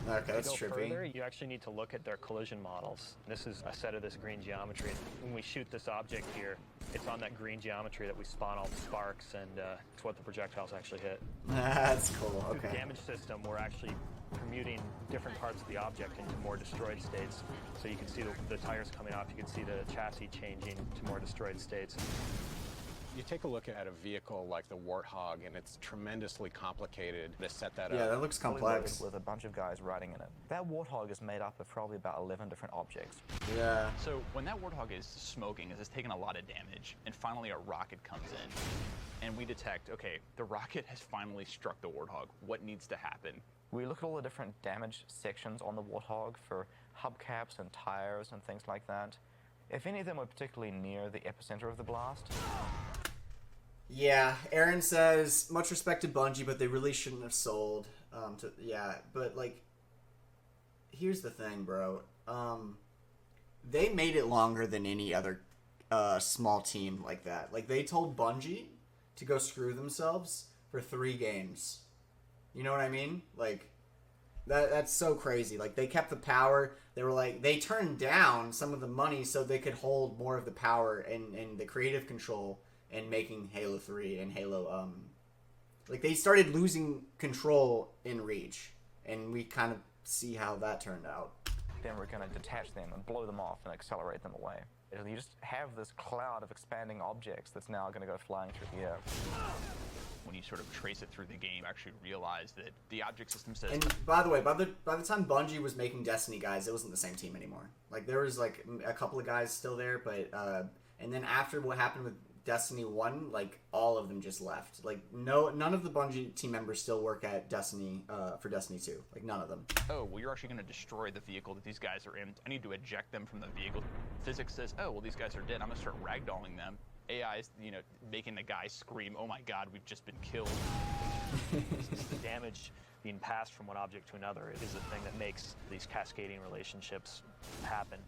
Okay, that's
to go
trippy.
further, you actually need to look at their collision models. This is a set of this green geometry. When we shoot this object here, it's on that green geometry that we spawn all the sparks, and it's what the projectiles actually hit.
That's cool,
Through
okay.
the damage system, we're actually permuting different parts of the object into more destroyed states. So you can see the tires coming off, you can see the chassis changing to more destroyed states.
You take a look at a vehicle like the Warthog, and it's tremendously complicated to set that up.
Yeah, that looks
Fully
complex.
loaded with a bunch of guys riding in it. That Warthog is made up of probably about 11 different objects.
Yeah.
So when that Warthog is smoking, it's taking a lot of damage, and finally a rocket comes in, and we detect, okay, the rocket has finally struck the Warthog. What needs to happen?
We look at all the different damage sections on the Warthog for hubcaps and tires and things like that. If any of them were particularly near the epicenter of the blast.
Yeah, Aaron says, much respect to Bungie, but they really shouldn't have sold. But like, here's the thing, bro. They made it longer than any other small team like that. Like, they told Bungie to go screw themselves for 3 games. You know what I mean? Like, that's so crazy. Like, they kept the power. They were like, they turned down some of the money so they could hold more of the power and the creative control and making Halo 3 and Halo, like, they started losing control in Reach, and we kind of see how that turned out.
Then we're going to detach them and blow them off and accelerate them away. You just have this cloud of expanding objects that's now going to go flying through the air.
When you sort of trace it through the game, you actually realize that the object system says...
And by the way, by the time Bungie was making Destiny, guys, it wasn't the same team anymore. Like, there was, like, a couple of guys still there, but, and then after what happened with Destiny 1, like, all of them just left. Like, none of the Bungie team members still work at Destiny, for Destiny 2. Like, none of them.
Oh, well, you're actually going to destroy the vehicle that these guys are in. I need to eject them from the vehicle. Physics says, oh, well, these guys are dead. I'm going to start ragdolling them. AI is, making the guy scream, oh my god, we've just been killed.
The damage being passed from one object to another is the thing that makes these cascading relationships happen.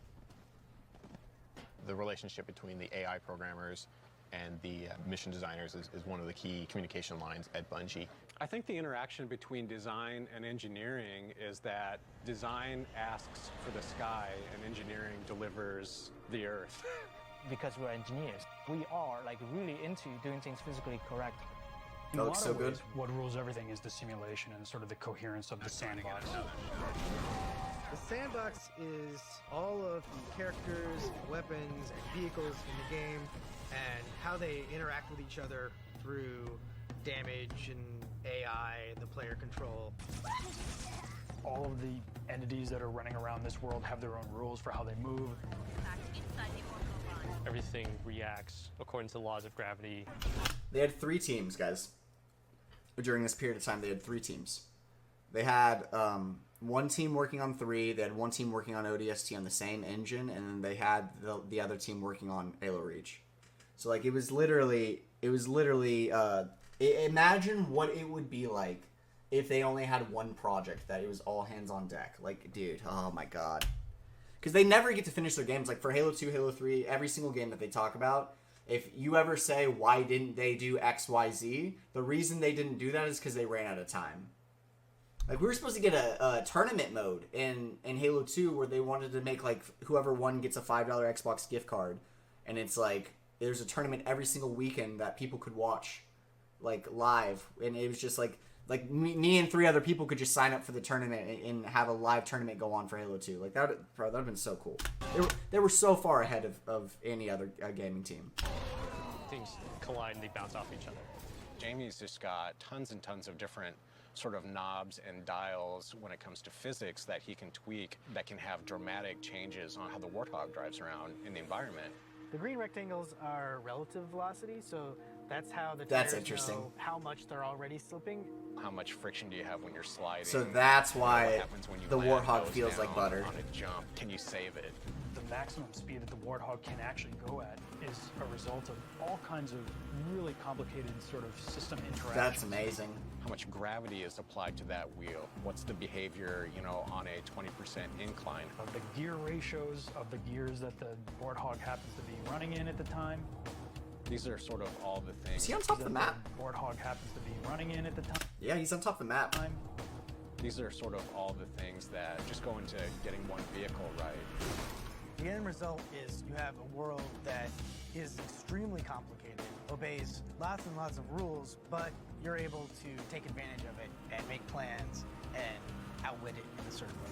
The relationship between the AI programmers and the mission designers is one of the key communication lines at Bungie.
I think the interaction between design and engineering is that design asks for the sky and engineering delivers the earth.
Because we're engineers, we are like really into doing things physically correct.
In a lot of ways, what rules everything is the simulation and sort of the coherence of the sandbox.
The sandbox is all of the characters, weapons, and vehicles in the game, and how they interact with each other through damage and AI and the player control.
All of the entities that are running around this world have their own rules for how they move.
Everything reacts according to the laws of gravity.
They had 3 teams, guys. During this period of time, they had 3 teams. They had one team working on 3, they had one team working on ODST on the same engine, and then they had the other team working on Halo Reach. So like it was literally imagine what it would be like if they only had one project that it was all hands on deck. Like, dude, oh my god. Because they never get to finish their games. Like for Halo 2, Halo 3, every single game that they talk about, if you ever say, why didn't they do X, Y, Z, the reason they didn't do that is because they ran out of time. Like, we were supposed to get a tournament mode in Halo 2 where they wanted to make, like, whoever won gets a $5 Xbox gift card. And it's like, there's a tournament every single weekend that people could watch, like, live. And it was just like me and 3 other people could just sign up for the tournament and have a live tournament go on for Halo 2. Like, that would have been so cool. They were so far ahead of any other gaming team.
Teams collide and they bounce off each other.
Jamie's just got tons and tons of different sort of knobs and dials when it comes to physics that he can tweak that can have dramatic changes on how the Warthog drives around in the environment.
The green rectangles are relative velocity, so that's how the
That's
tires
interesting.
know how much they're already slipping.
How much friction do you have when you're sliding?
So that's why
What happens when you
the
land
Warthog
nose
feels like
down
butter.
on a jump? Can you save it?
The maximum speed that the Warthog can actually go at is a result of all kinds of really complicated sort of system interactions.
That's amazing.
How much gravity is applied to that wheel? What's the behavior, on a 20% incline?
Of the gear ratios of the gears that the Warthog happens to be running in at the time.
These are sort of all the things.
Is he on top of the map?
Warthog happens to be running in at the time.
Yeah, he's on top of the map.
These are sort of all the things that just go into getting one vehicle right.
The end result is you have a world that is extremely complicated, obeys lots and lots of rules, but you're able to take advantage of it and make plans and outwit it in a certain way.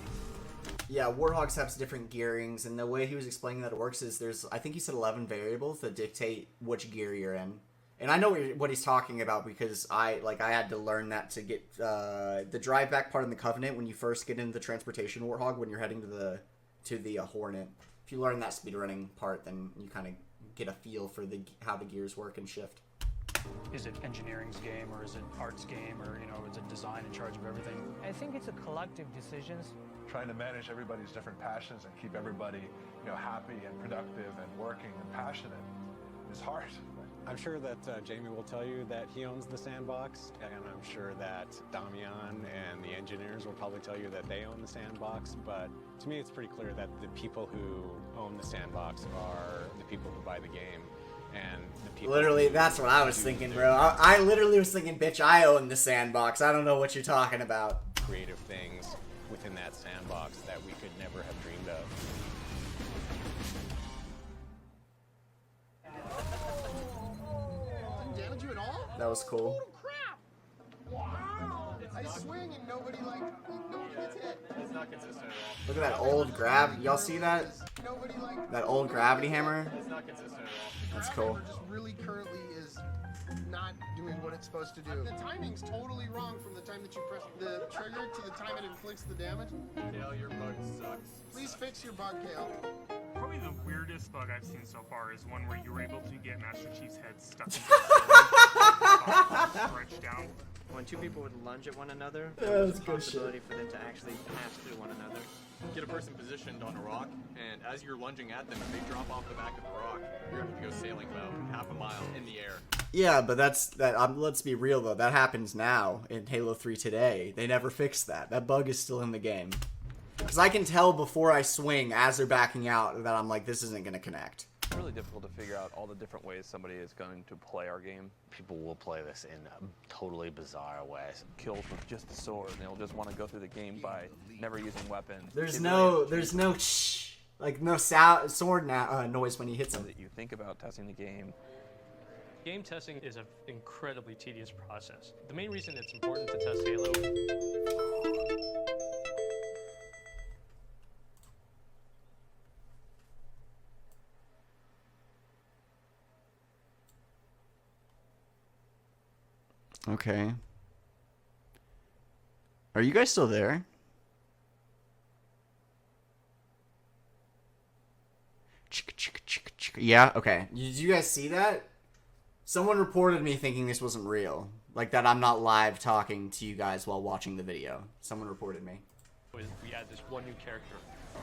Yeah, Warthogs have different gearings, and the way he was explaining that it works is I think he said 11 variables that dictate which gear you're in. And I know what he's talking about because I had to learn that to get the drive back part in the Covenant when you first get into the transportation Warthog when you're heading to the Hornet. If you learn that speedrunning part, then you kind of get a feel for how the gears work and shift.
Is it engineering's game or is it art's game or is it design in charge of everything?
I think it's a collective decisions.
Trying to manage everybody's different passions and keep everybody happy and productive and working and passionate is hard.
I'm sure that Jamie will tell you that he owns the sandbox, and I'm sure that Damian and the engineers will probably tell you that they own the sandbox, but to me it's pretty clear that the people who own the sandbox are the people who buy the game, and the people
Literally, that's what I was thinking, bro. I literally was thinking, bitch, I own the sandbox. I don't know what you're talking about.
creative things within that sandbox that we could never have dreamed of.
Damage you at all?
That was cool.
Oh crap! Wow! I swing and nobody gets hit.
It's not consistent at all.
Look at that old grab. Y'all see that?
Nobody
That old gravity hammer?
It's not consistent at all.
That's cool.
Just really currently is not doing what it's supposed to do. The timing's totally wrong from the time that you press the trigger to the time it inflicts the damage.
Kale, your bug sucks.
Please fix your bug, Kale.
Probably the weirdest bug I've seen so far is one where you were able to get Master Chief's head stuck in stretched down.
When two people would lunge at one another,
Yeah,
there was
that's
a
good
possibility for them to actually pass through one another.
Get a person positioned on a rock, and as you're lunging at them, if they drop off the back of the rock, you're going to have to go sailing about half a mile in the air.
Yeah, but let's be real though. That happens now in Halo 3 today. They never fixed that. That bug is still in the game. Because I can tell before I swing as they're backing out that I'm like, this isn't going to connect.
It's really difficult to figure out all the different ways somebody is going to play our game.
People will play this in totally bizarre ways.
Kills with just the sword, and they'll just want to go through the game by never using weapons.
There's no shh, like no sword noise when he hits him.
That you think about testing the game.
Game testing is an incredibly tedious process. The main reason it's important to test Halo
Okay. Are you guys still there? Yeah, okay. Did you guys see that? Someone reported me thinking this wasn't real. Like that I'm not live talking to you guys while watching the video. Someone reported me.
is we add this one new character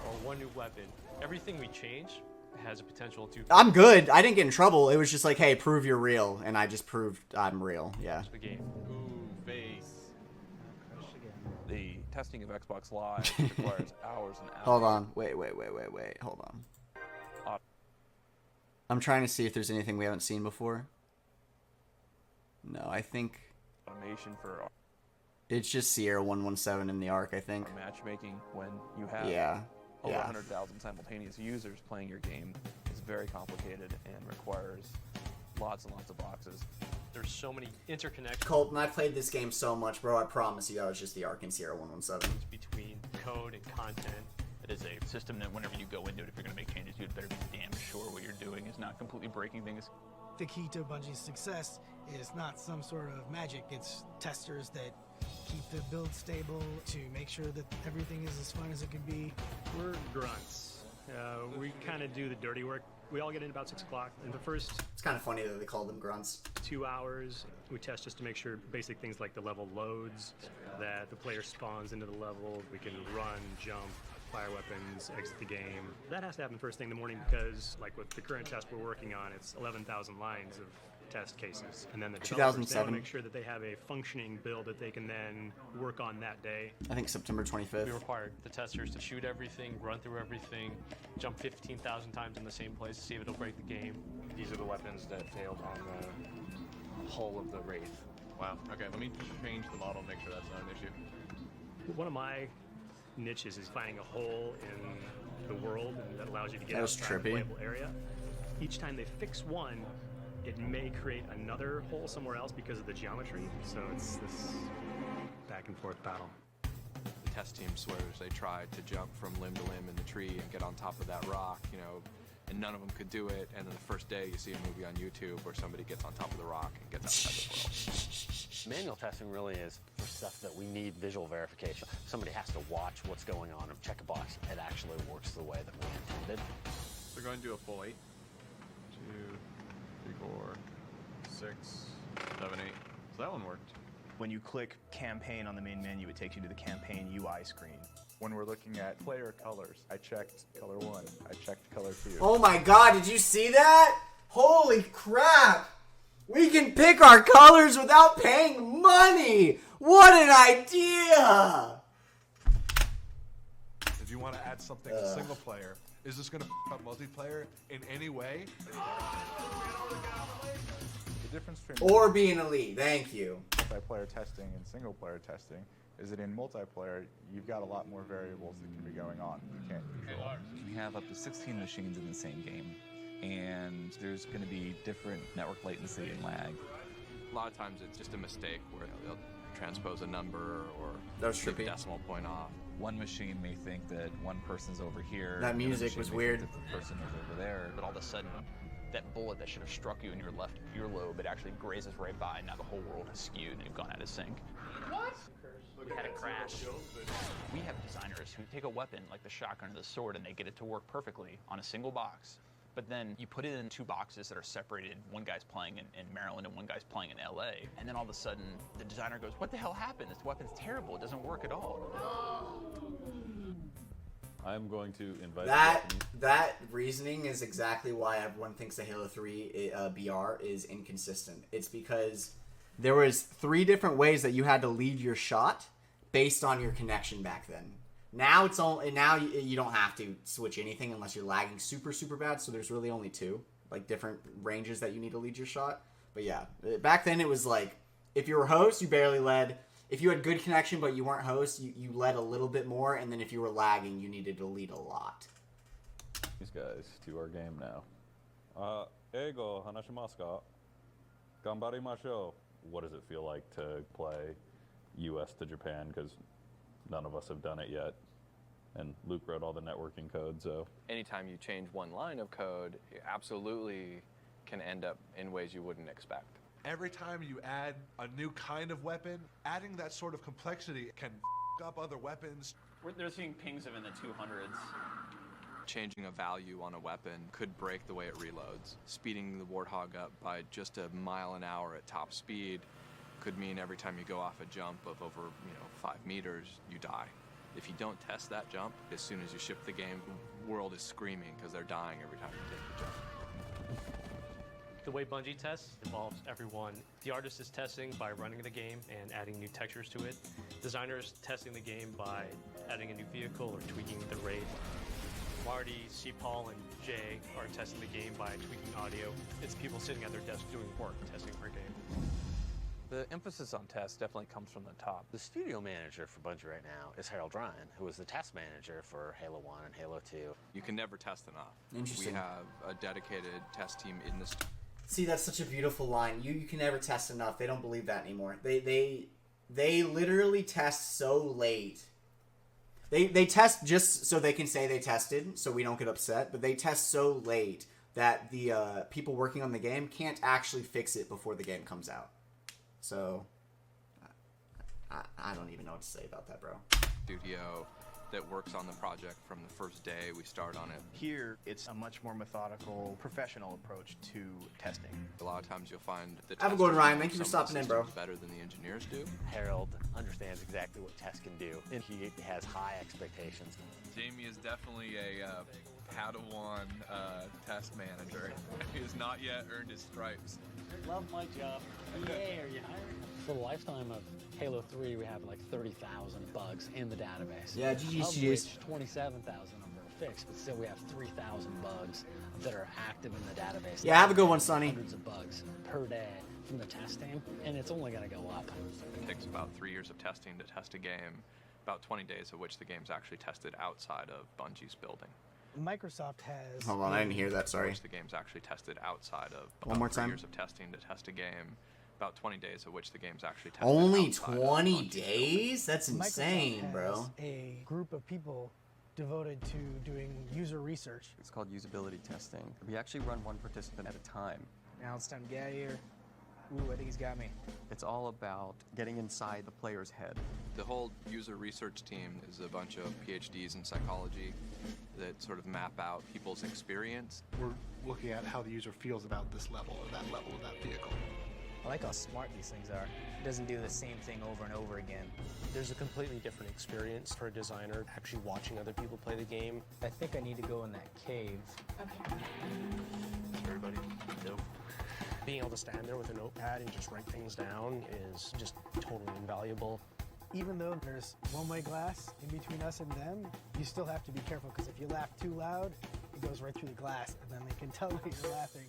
or one new weapon. Everything we change has a potential to.
I'm good. I didn't get in trouble. It was just like, hey, prove you're real, and I just proved I'm real. Yeah.
The game.
Ooh, face.
The testing of Xbox Live requires hours and hours.
Hold on. Wait. Hold on. I'm trying to see if there's anything we haven't seen before. No, I think
Automation for
it's just Sierra 117 in the Ark, I think.
matchmaking when you have over 100,000 simultaneous users playing your game is very complicated and requires lots and lots of boxes.
There's so many interconnections.
Colton, I played this game so much, bro. I promise you, I was just the Ark and Sierra 117.
Between code and content.
It is a system that whenever you go into it, if you're going to make changes, you'd better be damn sure what you're doing is not completely breaking things.
The key to Bungie's success is not some sort of magic. It's testers that keep the build stable to make sure that everything is as fun as it can be.
We're grunts. We kind of do the dirty work. We all get in about 6 o'clock. In the first
It's kind of funny that they call them grunts.
2 hours, we test just to make sure basic things like the level loads, that the player spawns into the level, we can run, jump, fire weapons, exit the game. That has to happen first thing in the morning because, like with the current test we're working on, it's 11,000 lines of test cases. And then the developers, they want to make sure that they have a functioning build that they can then work on that day.
I think September 25th.
We required the testers to shoot everything, run through everything, jump 15,000 times in the same place to see if it'll break the game.
These are the weapons that failed on the hull of the Wraith.
Wow. Okay, let me change the model, make sure that's not an issue.
One of my niches is finding a hole in the world and that allows you to get
That was
outside the
trippy.
playable area. Each time they fix one, it may create another hole somewhere else because of the geometry. So it's this back and forth battle.
The test team swears they tried to jump from limb to limb in the tree and get on top of that rock, and none of them could do it. And then the first day you see a movie on YouTube where somebody gets on top of the rock and gets outside the world.
Manual testing really is for stuff that we need visual verification. Somebody has to watch what's going on and check a box. It actually works the way that we intended.
So go ahead and do a full 8. 2, 3, 4, 6, 7, 8. So that one worked.
When you click campaign on the main menu, it takes you to the campaign UI screen.
When we're looking at player colors, I checked color 1, I checked color 2.
Oh my god, did you see that? Holy crap! We can pick our colors without paying money! What an idea!
If you want to add something to single player, is this going to up multiplayer in any way?
The difference between
Or be an elite, thank you.
multiplayer testing and single player testing is that in multiplayer, you've got a lot more variables that can be going on. You can't control.
We have up to 16 machines in the same game, and there's going to be different network latency and lag.
A lot of times it's just a mistake where they'll transpose a number or
That's
take
trippy.
a decimal point off.
One machine may think that one person's over here.
That
another
music
machine
was
may
weird.
think that the person is over there.
But all of a sudden, that bullet that should have struck you in your left earlobe, it actually grazes right by. Now the whole world is skewed and you've gone out of sync.
What?
We had a crash. We have designers who take a weapon like the shotgun or the sword and they get it to work perfectly on a single box. But then you put it in 2 boxes that are separated. One guy's playing in Maryland and one guy's playing in LA. And then all of a sudden, the designer goes, what the hell happened? This weapon's terrible. It doesn't work at all.
I'm going to invite
That reasoning is exactly why everyone thinks the Halo 3 BR is inconsistent. It's because there was 3 different ways that you had to lead your shot based on your connection back then. Now it's only you don't have to switch anything unless you're lagging super bad. So there's really only 2 like different ranges that you need to lead your shot. But yeah, back then it was like if you were host, you barely led. If you had good connection but you weren't host, you led a little bit more. And then if you were lagging, you needed to lead a lot.
these guys to our game now. Eigo hanashimasu ka? Ganbarimashou. What does it feel like to play US to Japan? Because none of us have done it yet. And Luke wrote all the networking code, so.
Anytime you change one line of code, you absolutely can end up in ways you wouldn't expect.
Every time you add a new kind of weapon, adding that sort of complexity can up other weapons.
They're seeing pings of in the 200s.
Changing a value on a weapon could break the way it reloads. Speeding the Warthog up by just a mile an hour at top speed could mean every time you go off a jump of over 5 meters, you die. If you don't test that jump, as soon as you ship the game, the world is screaming because they're dying every time you take the jump.
The way Bungie tests involves everyone. The artist is testing by running the game and adding new textures to it. Designers testing the game by adding a new vehicle or tweaking the raid. Marty, C. Paul, and Jay are testing the game by tweaking audio. It's people sitting at their desk doing work, testing our game.
The emphasis on test definitely comes from the top.
The studio manager for Bungie right now is Harold Ryan, who was the test manager for Halo 1 and Halo 2.
You can never test enough.
Interesting.
We have a dedicated test team in this.
See, that's such a beautiful line. You can never test enough. They don't believe that anymore. They literally test so late. They test just so they can say they tested, so we don't get upset. But they test so late that the people working on the game can't actually fix it before the game comes out. So I don't even know what to say about that, bro.
Studio that works on the project from the first day we start on it.
Here, it's a much more methodical, professional approach to testing.
A lot of times you'll find that
Have a good one, Ryan. Thank you for stopping in, bro.
Better than the engineers do.
Harold understands exactly what test can do, and he has high expectations.
Jamie is definitely a Padawan test manager. He has not yet earned his stripes.
Love my job. Yay, are you hiring? For the lifetime of Halo 3, we have like 30,000 bugs in the database.
Yeah, GG's.
Of which 27,000 of them are fixed, but still we have 3,000 bugs that are active in the database.
Yeah, have a good one, Sonny.
Hundreds of bugs per day from the test team, and it's only going to go up.
It takes about 3 years of testing to test a game, about 20 days of which the game's actually tested outside of Bungie's building.
Microsoft has...
Hold on, I didn't hear that, sorry.
Which the game's actually tested outside of.
One more
about 3
time.
years of testing to test a game, about 20 days of which the game's actually tested
Only
outside of
20
Bungie's
days? That's insane,
Microsoft
bro.
has a group of people devoted to doing user research.
It's called usability testing. We actually run one participant at a time.
Now it's time to get out of here. Ooh, I think he's got me.
It's all about getting inside the player's head.
The whole user research team is a bunch of PhDs in psychology that sort of map out people's experience.
We're looking at how the user feels about this level or that level of that vehicle.
I like how smart these things are. It doesn't do the same thing over and over again.
There's a completely different experience for a designer actually watching other people play the game.
I think I need to go in that cave.
Okay. Everybody, nope.
Being able to stand there with a notepad and just write things down is just totally invaluable.
Even though there's one-way glass in between us and them, you still have to be careful, because if you laugh too loud, it goes right through the glass, and then they can tell that you're laughing.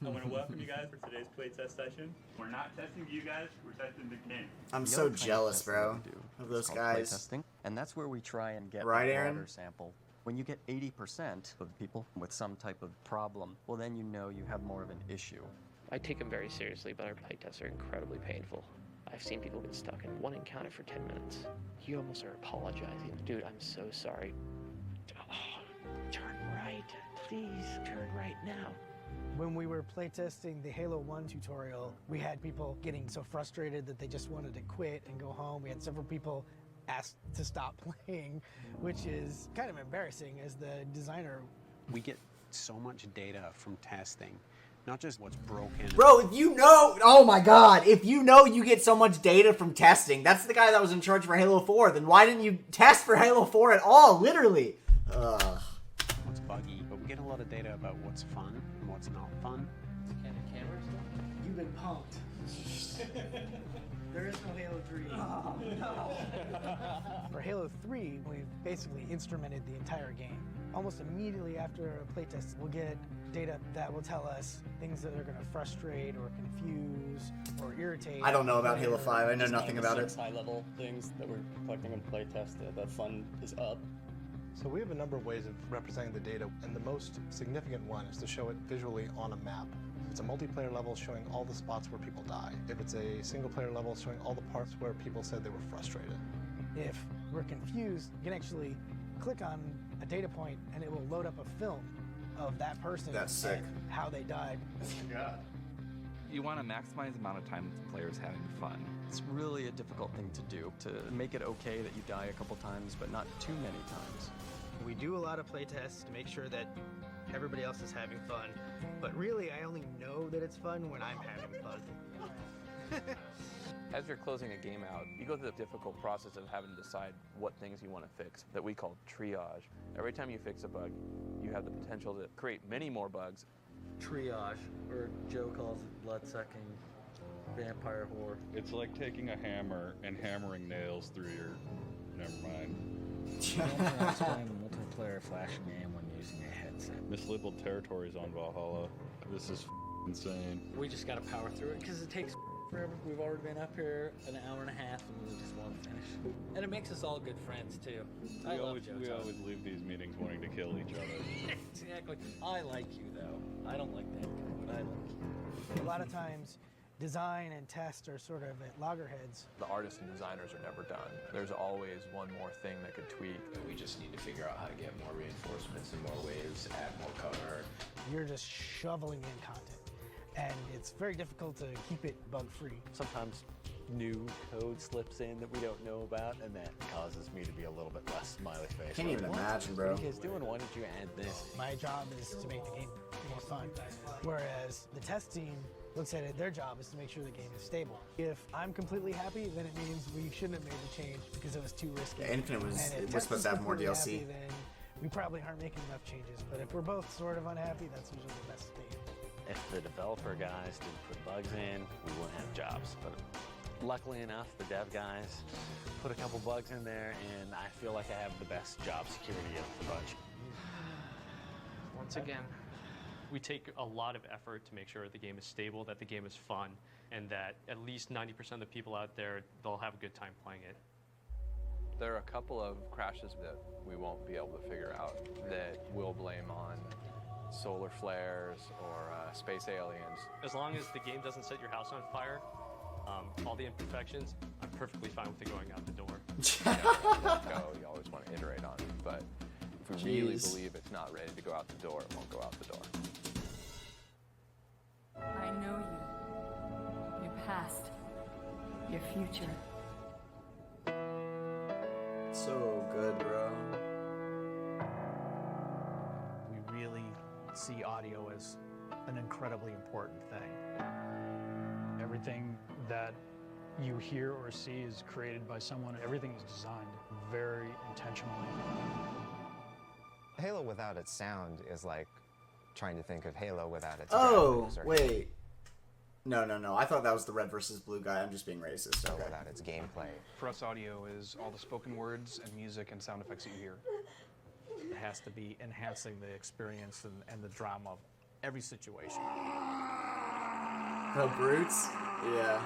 I want to welcome you guys for today's playtest session. We're not testing you guys, we're testing the game.
I'm
The
so
other kind of
jealous,
testing
bro,
we do
of
is
those
called
guys.
playtesting, and that's where we try and get
Right,
a
Aaron?
broader sample. When you get 80% of people with some type of problem, well, then you know you have more of an issue.
I take them very seriously, but our playtests are incredibly painful. I've seen people get stuck in one encounter for 10 minutes. You almost are apologizing. Dude, I'm so sorry. Oh, turn right. Please, turn right now.
When we were playtesting the Halo 1 tutorial, we had people getting so frustrated that they just wanted to quit and go home. We had several people ask to stop playing, which is kind of embarrassing as the designer.
We get so much data from testing, not just what's broken.
Bro, if you know, oh my god, if you know you get so much data from testing, that's the guy that was in charge for Halo 4, then why didn't you test for Halo 4 at all, literally? Ugh.
What's buggy, but we get a lot of data about what's fun and what's not fun.
You've been punked. There is no Halo 3.
Oh, no.
For Halo 3, we've basically instrumented the entire game. Almost immediately after a playtest, we'll get data that will tell us things that are going to frustrate or confuse or irritate.
I don't know about Halo 5. I know nothing about it.
High-level things that we're collecting in playtest. That fun is up.
So we have a number of ways of representing the data, and the most significant one is to show it visually on a map. It's a multiplayer level showing all the spots where people die. If it's a single-player level showing all the parts where people said they were frustrated.
If we're confused, you can actually click on a data point and it will load up a film of that person.
That's sick.
And how they died.
Yeah.
You want to maximize the amount of time that the player's having fun.
It's really a difficult thing to do, to make it okay that you die a couple times, but not too many times.
We do a lot of playtests to make sure that everybody else is having fun, but really I only know that it's fun when I'm having fun.
As you're closing a game out, you go through the difficult process of having to decide what things you want to fix, that we call triage. Every time you fix a bug, you have the potential to create many more bugs.
Triage, or Joe calls it blood-sucking vampire whore.
It's like taking a hammer and hammering nails through your... Never mind.
Don't explain the multiplayer Flash game when using a headset.
Mislabeled territories on Valhalla. This is insane.
We just gotta power through it because it takes forever. We've already been up here an hour and a half and we just want to finish. And it makes us all good friends too. I love Joe.
We always leave these meetings wanting to kill each other.
Exactly. I like you though. I don't like that guy, but I like you.
A lot of times, design and test are sort of at loggerheads.
The artists and designers are never done. There's always one more thing that could tweak.
We just need to figure out how to get more reinforcements and more waves, add more cover.
You're just shoveling in content, and it's very difficult to keep it bug-free.
Sometimes new code slips in that we don't know about, and that causes me to be a little bit less smiley face.
Can't even imagine, bro.
What are you guys doing? Why did you add this?
My job is to make the game more fun, whereas the test team looks at it, their job is to make sure the game is stable. If I'm completely happy, then it means we shouldn't have made the change because it was too risky.
Yeah, Infinite was supposed to have more DLC.
Happy, then we probably aren't making enough changes. But if we're both sort of unhappy, that's usually the best thing.
If the developer guys didn't put bugs in, we wouldn't have jobs. But luckily enough, the dev guys put a couple bugs in there, and I feel like I have the best job security of the bunch.
Once again, we take a lot of effort to make sure the game is stable, that the game is fun, and that at least 90% of the people out there, they'll have a good time playing it.
There are a couple of crashes that we won't be able to figure out that we'll blame on solar flares or space aliens.
As long as the game doesn't set your house on fire, all the imperfections, I'm perfectly fine with it going out the door.
You always want to iterate on it, but if we really believe it's not ready to go out the door, it won't go out the door.
I know you, your past, your future.
So good, bro.
We really see audio as an incredibly important thing. Everything that you hear or see is created by someone. Everything is designed very intentionally.
Halo without its sound is like trying to think of Halo without its
Oh,
graphics or
wait. No. I thought that was the red versus blue guy. I'm just being racist. Okay.
without its gameplay.
For us, audio is all the spoken words and music and sound effects that you hear.
It has to be enhancing the experience and the drama of every situation.
Oh, Brutes? Yeah.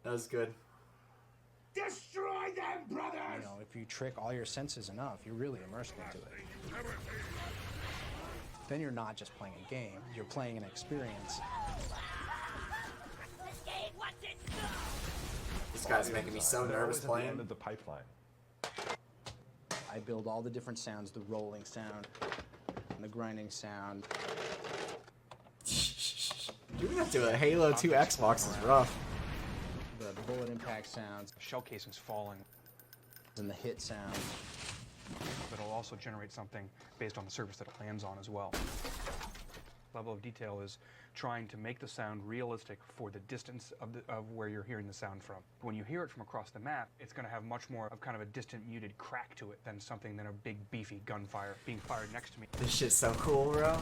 That was good.
Destroy them, brothers!
You know, if you trick all your senses enough, you're really immersed into it. Then you're not just playing a game, you're playing an experience.
This guy's making me so nervous playing.
The pipeline.
I build all the different sounds, the rolling sound, and the grinding sound.
Doing that to a Halo 2 Xbox is rough.
The bullet impact sounds. Shell casings falling. And the hit sound. But it'll also generate something based on the surface that it lands on as well. Level of detail is trying to make the sound realistic for the distance of where you're hearing the sound from. When you hear it from across the map, it's going to have much more of kind of a distant, muted crack to it than a big, beefy gunfire being fired next to me.
This shit's so cool, bro.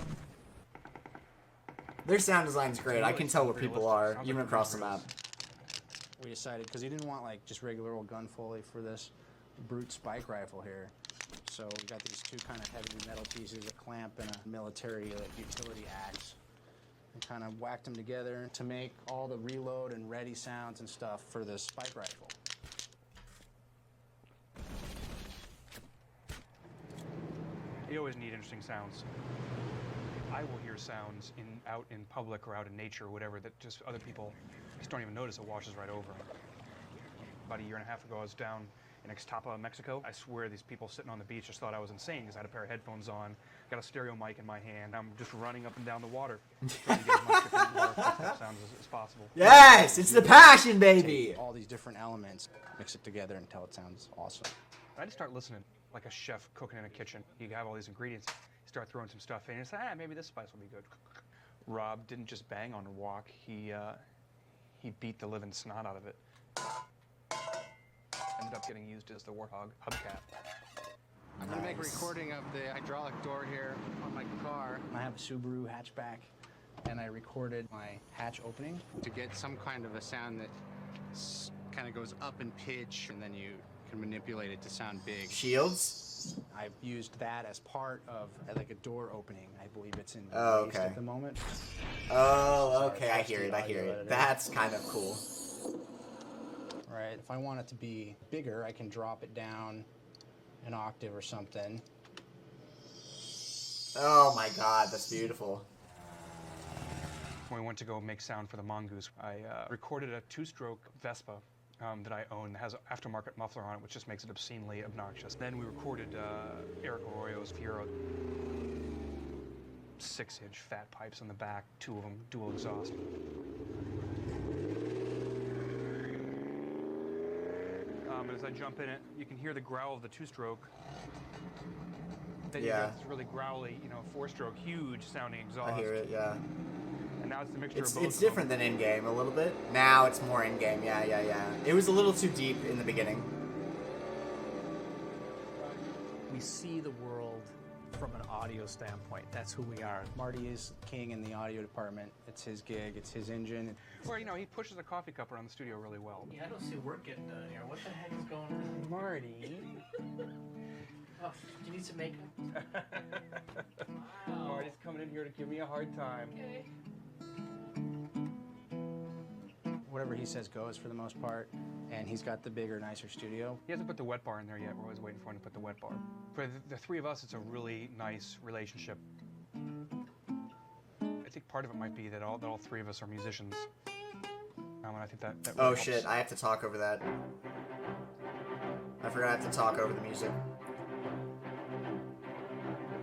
Their sound design's great. I can tell where people are, even across the map.
We decided, because he didn't want like just regular old gun foley for this brute spike rifle here. So we got these two kind of heavy metal pieces, a clamp and a military utility axe. And kind of whacked them together to make all the reload and ready sounds and stuff for this spike rifle. You always need interesting sounds. I will hear sounds out in public or out in nature or whatever that just other people just don't even notice. It washes right over them. About a year and a half ago, I was down in Ixtapa, Mexico. I swear these people sitting on the beach just thought I was insane because I had a pair of headphones on, got a stereo mic in my hand. I'm just running up and down the water trying to get as much different water sounds as possible.
Yes, it's the passion, baby.
Take all these different elements, mix it together until it sounds awesome. I just start listening like a chef cooking in a kitchen. You have all these ingredients, you start throwing some stuff in, and say, maybe this spice will be good. Rob didn't just bang on a walk. He He beat the living snot out of it. Ended up getting used as the Warthog hubcap.
I'm gonna make a recording of the hydraulic door here on my car.
I have a Subaru hatchback, and I recorded my hatch opening
to get some kind of a sound that kind of goes up in pitch, and then you can manipulate it to sound big.
Shields?
I've used that as part of like a door opening. I believe it's in
Oh,
waste
okay.
at the moment.
Oh, okay, I hear it. That's kind of cool.
Right, if I want it to be bigger, I can drop it down an octave or something.
Oh my god, that's beautiful.
When we went to go make sound for the Mongoose, I recorded a 2-stroke Vespa that I own that has an aftermarket muffler on it, which just makes it obscenely obnoxious. Then we recorded Eric Arroyo's Fiero. 6-inch fat pipes on the back, 2 of them dual exhaust. As I jump in it, you can hear the growl of the 2-stroke. Then you get this really growly, 4-stroke, huge sounding exhaust.
I hear it, yeah.
And now it's a mixture of both.
It's different than in-game a little bit. Now it's more in-game, yeah. It was a little too deep in the beginning.
We see the world from an audio standpoint. That's who we are.
Marty is king in the audio department. It's his gig, it's his engine.
Well, he pushes a coffee cup around the studio really well.
Yeah, I don't see work getting done here. What the heck is going on? Marty.
Oh, do you need some makeup?
Marty's coming in here to give me a hard time.
Okay.
Whatever he says goes for the most part, and he's got the bigger, nicer studio.
He hasn't put the wet bar in there yet. We're always waiting for him to put the wet bar. For the 3 of us, it's a really nice relationship. I think part of it might be that all 3 of us are musicians. And I think that really
Oh
helps.
shit, I have to talk over that. I forgot I have to talk over the music.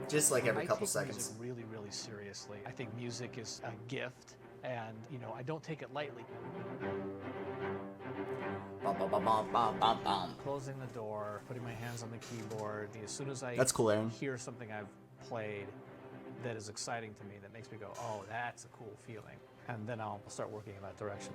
Just like every couple
I take
seconds.
music really, really seriously. I think music is a gift, and I don't take it lightly. Closing the door, putting my hands on the keyboard. As soon as I
That's cool, Aaron.
hear something I've played that is exciting to me, that makes me go, oh, that's a cool feeling. And then I'll start working in that direction.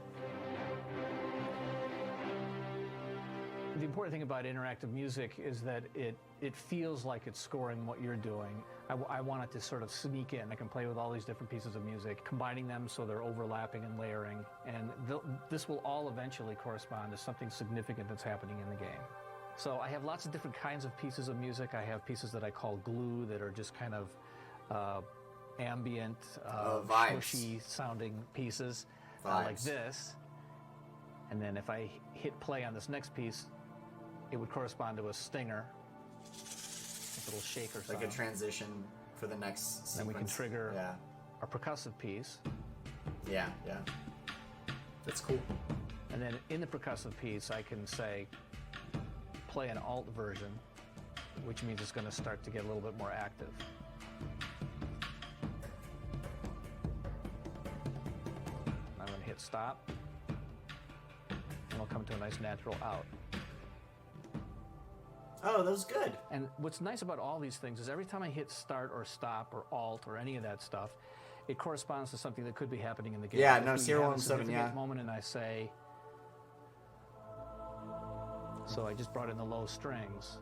The important thing about interactive music is that it feels like it's scoring what you're doing. I want it to sort of sneak in. I can play with all these different pieces of music, combining them so they're overlapping and layering, and this will all eventually correspond to something significant that's happening in the game. So I have lots of different kinds of pieces of music. I have pieces that I call glue that are just kind of ambient, smushy sounding pieces like this. And then if I hit play on this next piece, it would correspond to a stinger, a little shaker sound.
Like a transition for the next sequence.
Then we can trigger a percussive piece.
Yeah. That's cool.
And then in the percussive piece, I can say, play an alt version, which means it's going to start to get a little bit more active. I'm going to hit stop, and we'll come to a nice natural out.
Oh, that was good.
And what's nice about all these things is every time I hit start or stop or alt or any of that stuff, it corresponds to something that could be happening in the game.
Yeah,
If
no,
we
Serial
have a
17,
significant
yeah.
moment and I say, so I just brought in the low strings,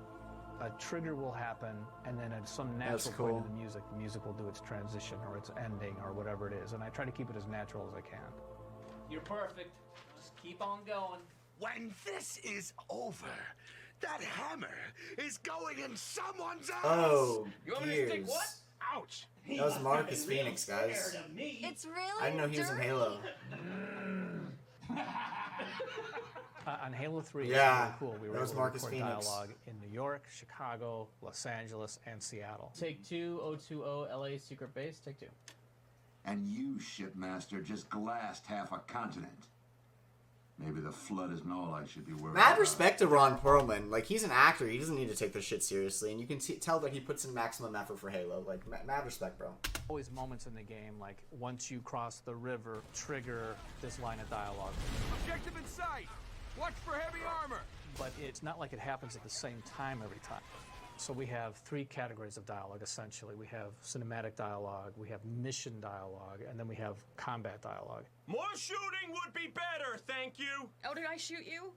a trigger will happen, and then at some natural point
cool.
in the music will do its transition or its ending or whatever it is. And I try to keep it as natural as I can.
You're perfect. Just keep on going.
When this is over, that hammer is going in someone's ass.
Oh,
You want me to stick
Gears.
what? Ouch.
That was Marcus Phoenix, guys.
It's really
I didn't know he was in Halo.
On Halo 3,
Yeah,
it was really cool. We were
that was
able to
Marcus
record
Phoenix.
dialogue in New York, Chicago, Los Angeles, and Seattle.
Take 2, 020 LA Secret Base. Take 2.
And you, shipmaster, just glassed half a continent. Maybe the flood isn't all I should be worried
Mad
about.
respect to Ron Perlman. Like, he's an actor. He doesn't need to take this shit seriously. And you can tell that he puts in maximum effort for Halo. Like, mad respect, bro.
Always moments in the game, like once you cross the river, trigger this line of dialogue.
Objective in sight. Watch for heavy armor.
But it's not like it happens at the same time every time. So we have 3 categories of dialogue, essentially. We have cinematic dialogue, we have mission dialogue, and then we have combat dialogue.
More shooting would be better, thank you.
Oh, did I shoot you?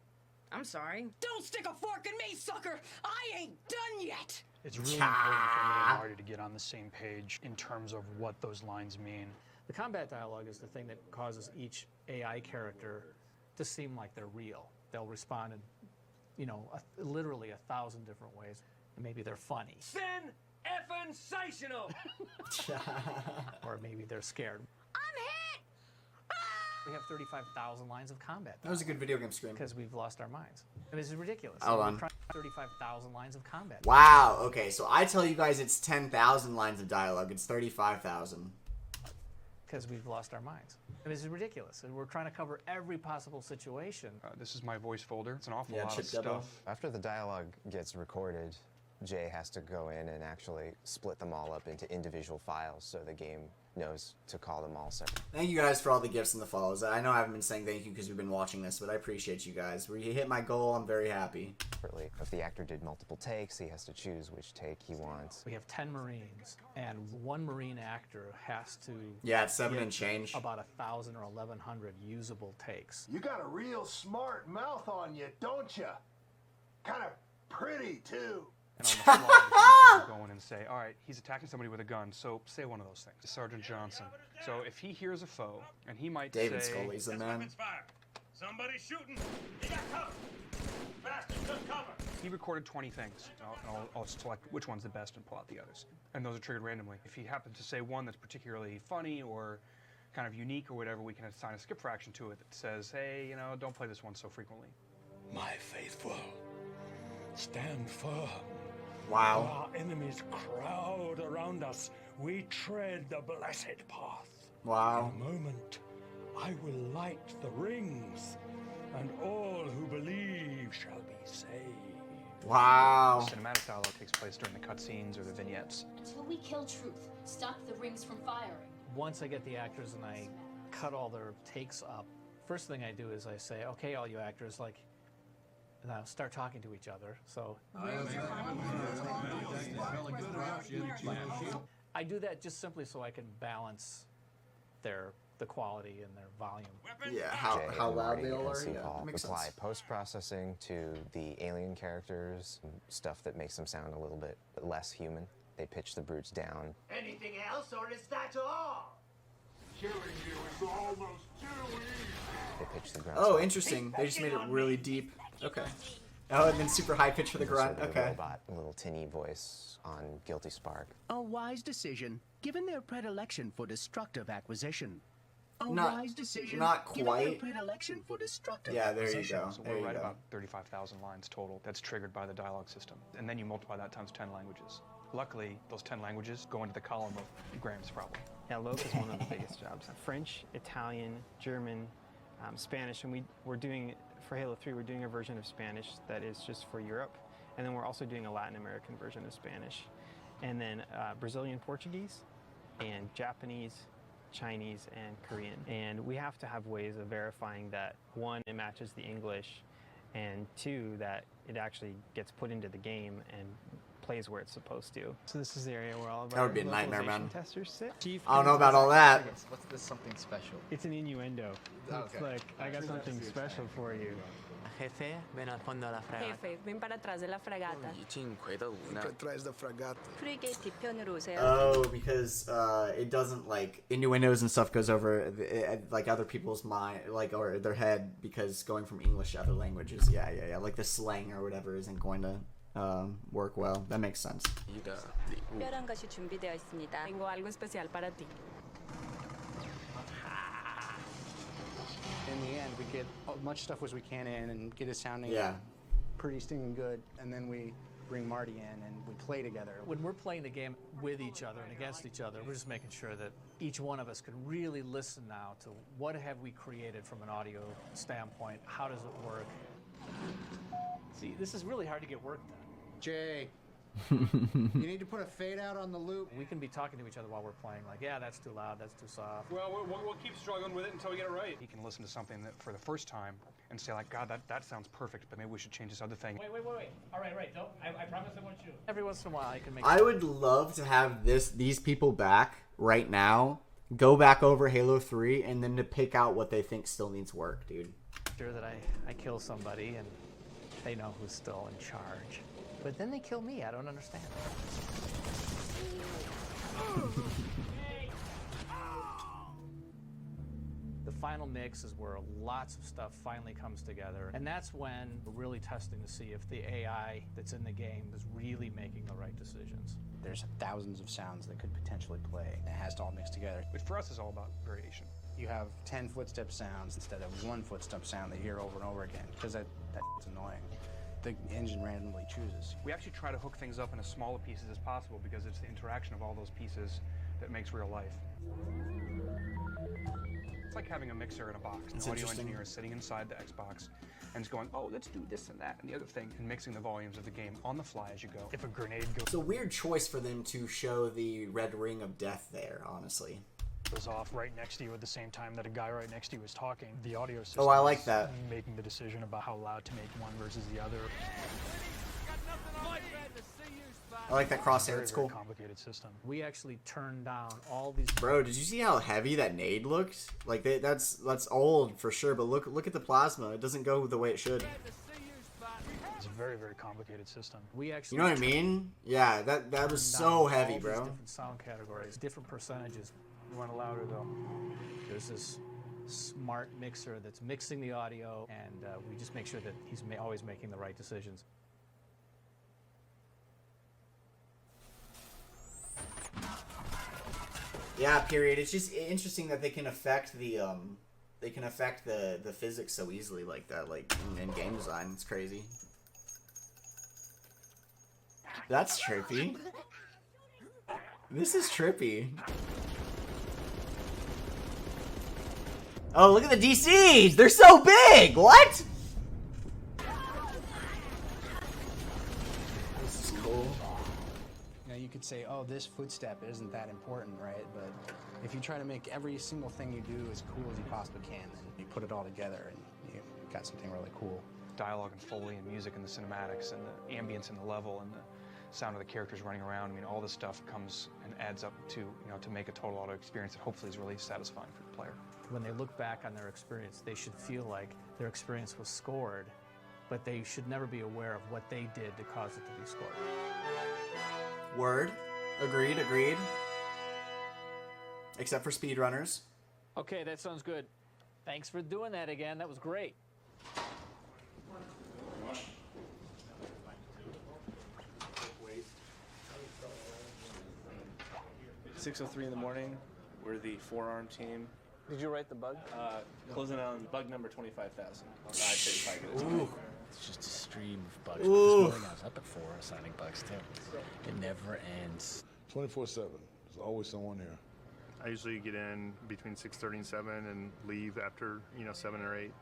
I'm sorry. Don't stick a fork in me, sucker! I ain't done yet!
It's really important for me and Marty to get on the same page in terms of what those lines mean.
The combat dialogue is the thing that causes each AI character to seem like they're real. They'll respond in, you know, literally 1,000 different ways. And maybe they're funny.
Sen effin' sensational.
Or maybe they're scared.
I'm hit!
We have 35,000 lines of combat.
That was a good video game screen.
Because we've lost our minds. And this is ridiculous.
Hold on.
35,000 lines of combat.
Wow. Okay, so I tell you guys it's 10,000 lines of dialogue. It's 35,000.
Because we've lost our minds. And this is ridiculous. And we're trying to cover every possible situation.
This is my voice folder. It's an awful
Yeah,
lot of
Chip Dubbo.
stuff.
After the dialogue gets recorded, Jay has to go in and actually split them all up into individual files so the game knows to call them all separate.
Thank you guys for all the gifts and the follows. I know I haven't been saying thank you because we've been watching this, but I appreciate you guys. Where you hit my goal, I'm very happy.
If the actor did multiple takes, he has to choose which take he wants.
We have 10 Marines, and one Marine actor has to
Yeah, it's 7
get
and change.
about 1,000 or 1,100 usable takes.
You got a real smart mouth on you, don't you? Kind of pretty, too.
And on the fly, you go in and say, all right, he's attacking somebody with a gun, so say one of those things. Sergeant Johnson. So if he hears a foe, and he might
David
say...
Scully's the man.
Somebody's shooting. He got cover. Bastard, just cover.
He recorded 20 things. I'll select which one's the best and pull out the others. And those are triggered randomly. If he happens to say one that's particularly funny or kind of unique or whatever, we can assign a skip fraction to it that says, hey, you know, don't play this one so frequently.
My faithful, stand firm.
Wow.
Our enemies crowd around us. We tread the blessed path.
Wow.
In a moment, I will light the rings, and all who believe shall be saved.
Wow.
Cinematic dialogue takes place during the cutscenes or the vignettes.
Until we kill Truth, stop the rings from firing.
Once I get the actors and I cut all their takes up, first thing I do is I say, okay, all you actors, like, now start talking to each other. So I do that just simply so I can balance the quality and their volume.
Yeah,
Jay
how
and
loud
Marty
they all
and
are.
St.
Yeah,
Paul
makes
apply
sense.
post-processing to the alien characters, stuff that makes them sound a little bit less human. They pitch the brutes down.
Anything else, or is that all? Killing you is almost too easy.
They pitch the grunt.
Oh, interesting. They just made it really deep. Okay. Oh, and then super high pitch for the grunt.
Sort of
Okay.
robot, a little tinny voice on Guilty Spark.
A wise decision, given their predilection for destructive acquisition. A
Not-
wise decision,
not
given their
quite.
predilection for destructive
Yeah, there you
acquisition.
go.
So
There
we're
you
right
go.
about 35,000 lines total that's triggered by the dialogue system. And then you multiply that times 10 languages. Luckily, those 10 languages go into the column of Graham's problem.
Yeah, Lope is one of the biggest jobs. French, Italian, German, Spanish, and we're doing, for Halo 3, we're doing a version of Spanish that is just for Europe, and then we're also doing a Latin American version of Spanish, and then Brazilian Portuguese, and Japanese, Chinese, and Korean. And we have to have ways of verifying that, one, it matches the English, and two, that it actually gets put into the game and plays where it's supposed to. So this is the area where all of
That
our
would be a nightmare,
localization
man.
testers sit.
I don't know about all that.
What's this something special?
It's an innuendo. It's
Okay.
like, I got something special for you.
Jefe, ven al fondo de la fragata.
Jefe, ven para atrás de la fragata.
Atrás da fragata.
프리게이트 뒤편으로 오세요.
Oh, because it doesn't like innuendos and stuff goes over like other people's mind, like or their head, because going from English to other languages, yeah, like the slang or whatever isn't going to work well. That makes sense.
특별한 것이 준비되어 있습니다. Tengo algo especial para ti.
In the end, we get as much stuff as we can in and get it sounding
Yeah.
pretty stinging good, and then we bring Marty in and we play together.
When we're playing the game with each other and against each other, we're just making sure that each one of us can really listen now to what have we created from an audio standpoint, how does it work. See, this is really hard to get work done.
Jay, You need to put a fade out on the loop.
We can be talking to each other while we're playing, like, yeah, that's too loud, that's too soft.
Well, we'll keep struggling with it until we get it right. He can listen to something that for the first time and say, like, God, that sounds perfect, but maybe we should change this other thing.
Wait. All right. Don't. I promise I won't shoot. Every once in a while, I can make.
I would love to have these people back right now, go back over Halo 3, and then to pick out what they think still needs work, dude.
Sure that I kill somebody and they know who's still in charge. But then they kill me. I don't understand. The final mix is where lots of stuff finally comes together, and that's when we're really testing to see if the AI that's in the game is really making the right decisions.
There's thousands of sounds that could potentially play. It has to all mix together.
But for us, it's all about variation.
You have 10 footstep sounds instead of one footstep sound that you hear over and over again, because that's annoying. The engine randomly chooses.
We actually try to hook things up in as small pieces as possible because it's the interaction of all those pieces that makes real life. It's like having a mixer in a box.
It's
The audio
interesting.
engineer is sitting inside the Xbox and is going, oh, let's do this and that and the other thing, and mixing the volumes of the game on the fly as you go.
If a grenade
It's a weird choice for them to show the red ring of death there, honestly.
goes off right next to you at the same time that a guy right next to you is talking, the audio system
Oh, I like
is
that.
making the decision about how loud to make one versus the other.
I like that crosshair.
Very,
It's
very
cool.
complicated system.
We actually turned down all these.
Bro, did you see how heavy that nade looked? Like that's old for sure, but look at the plasma. It doesn't go the way it should.
It's a very, very complicated system.
We actually.
You know what I mean? Yeah, that was so heavy,
all these
bro.
Different sound categories, different percentages.
You want it louder though.
There's this smart mixer that's mixing the audio, and we just make sure that he's always making the right decisions.
Yeah, period. It's just interesting that they can affect the physics so easily like that, like in game design. It's crazy. That's trippy. This is trippy. Oh, look at the DCs! They're so big! What? This is cool.
You know, you could say, oh, this footstep isn't that important, right? But if you try to make every single thing you do as cool as you possibly can, then you put it all together and you got something really cool.
Dialogue and Foley and music and the cinematics and the ambience and the level and the sound of the characters running around. I mean, all this stuff comes and adds up to, to make a total auto experience that hopefully is really satisfying for the player.
When they look back on their experience, they should feel like their experience was scored, but they should never be aware of what they did to cause it to be scored.
Word. Agreed. Except for speedrunners.
Okay, that sounds good. Thanks for doing that again. That was great.
6:03 in the morning. We're the forearm team.
Did you write the bug?
Closing on bug number 25,000. I'd say if I get it.
Ooh. It's just a stream of bugs.
Ooh.
This morning I was up at 4 assigning bugs too. It never ends.
24/7. There's always someone here.
I usually get in between 6:30 and 7 and leave after 7 or 8.